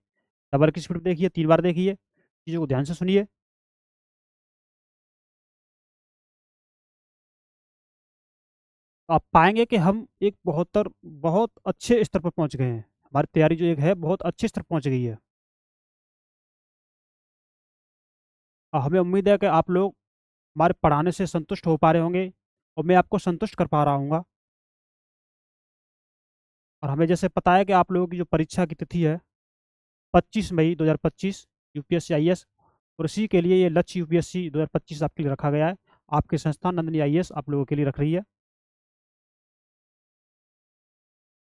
डबल की स्पीड देखिए, 3 बार देखिए, चीज़ों को ध्यान से सुनिए। तो आप पाएंगे कि हम एक बहुत अच्छे स्तर पर पहुंच गए हैं। हमारी तैयारी जो एक है बहुत अच्छे स्तर पर पहुंच गई है। और हमें उम्मीद है कि आप लोग हमारे पढ़ाने से संतुष्ट हो पा रहे होंगे और मैं आपको संतुष्ट कर पा रहा हूँ। और हमें जैसे पता है कि आप लोगों की जो परीक्षा की तिथि है 25 मई 2025 यूपीएससी आईएएस, और इसी के लिए ये लक्ष्य यूपीएससी 2025 आपके लिए रखा गया है। आपके संस्थान नंदिनी आईएएस आप लोगों के लिए रख रही है।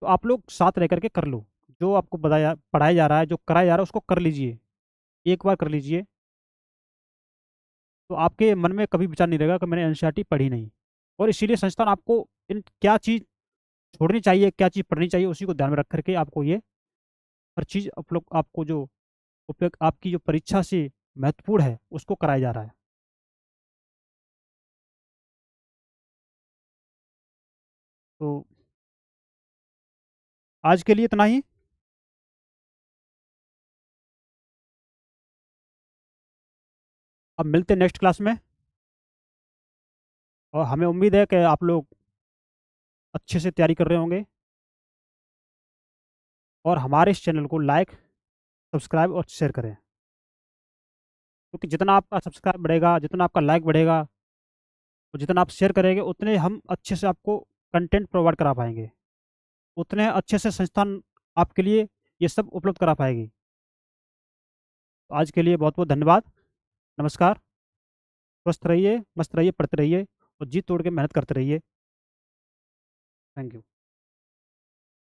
तो आप लोग साथ रह करके कर लो, जो आपको बताया पढ़ाया जा रहा है, जो कराया जा रहा है उसको कर लीजिए, एक बार कर लीजिए। तो आपके मन में कभी विचार नहीं रहेगा कि मैंने एनसीईआरटी पढ़ी नहीं। और इसीलिए संस्थान आपको इन क्या चीज़ छोड़नी चाहिए, क्या चीज़ पढ़नी चाहिए, उसी को ध्यान में रख करके आपको ये हर चीज़ आप लोग आपको जो उपयोग आपकी जो परीक्षा से महत्वपूर्ण है उसको कराया जा रहा है। तो आज के लिए इतना ही। अब मिलते हैं नेक्स्ट क्लास में। और हमें उम्मीद है कि आप लोग अच्छे से तैयारी कर रहे होंगे और हमारे इस चैनल को लाइक, सब्सक्राइब और शेयर करें। क्योंकि जितना आपका सब्सक्राइब बढ़ेगा, जितना आपका लाइक बढ़ेगा और जितना आप शेयर करेंगे, उतने हम अच्छे से आपको कंटेंट प्रोवाइड करा पाएंगे, उतने अच्छे से संस्थान आपके लिए ये सब उपलब्ध करा पाएगी। तो आज के लिए बहुत बहुत धन्यवाद। नमस्कार। स्वस्थ रहिए, मस्त रहिए, पढ़ते रहिए और जी तोड़ के मेहनत करते रहिए। Thank you.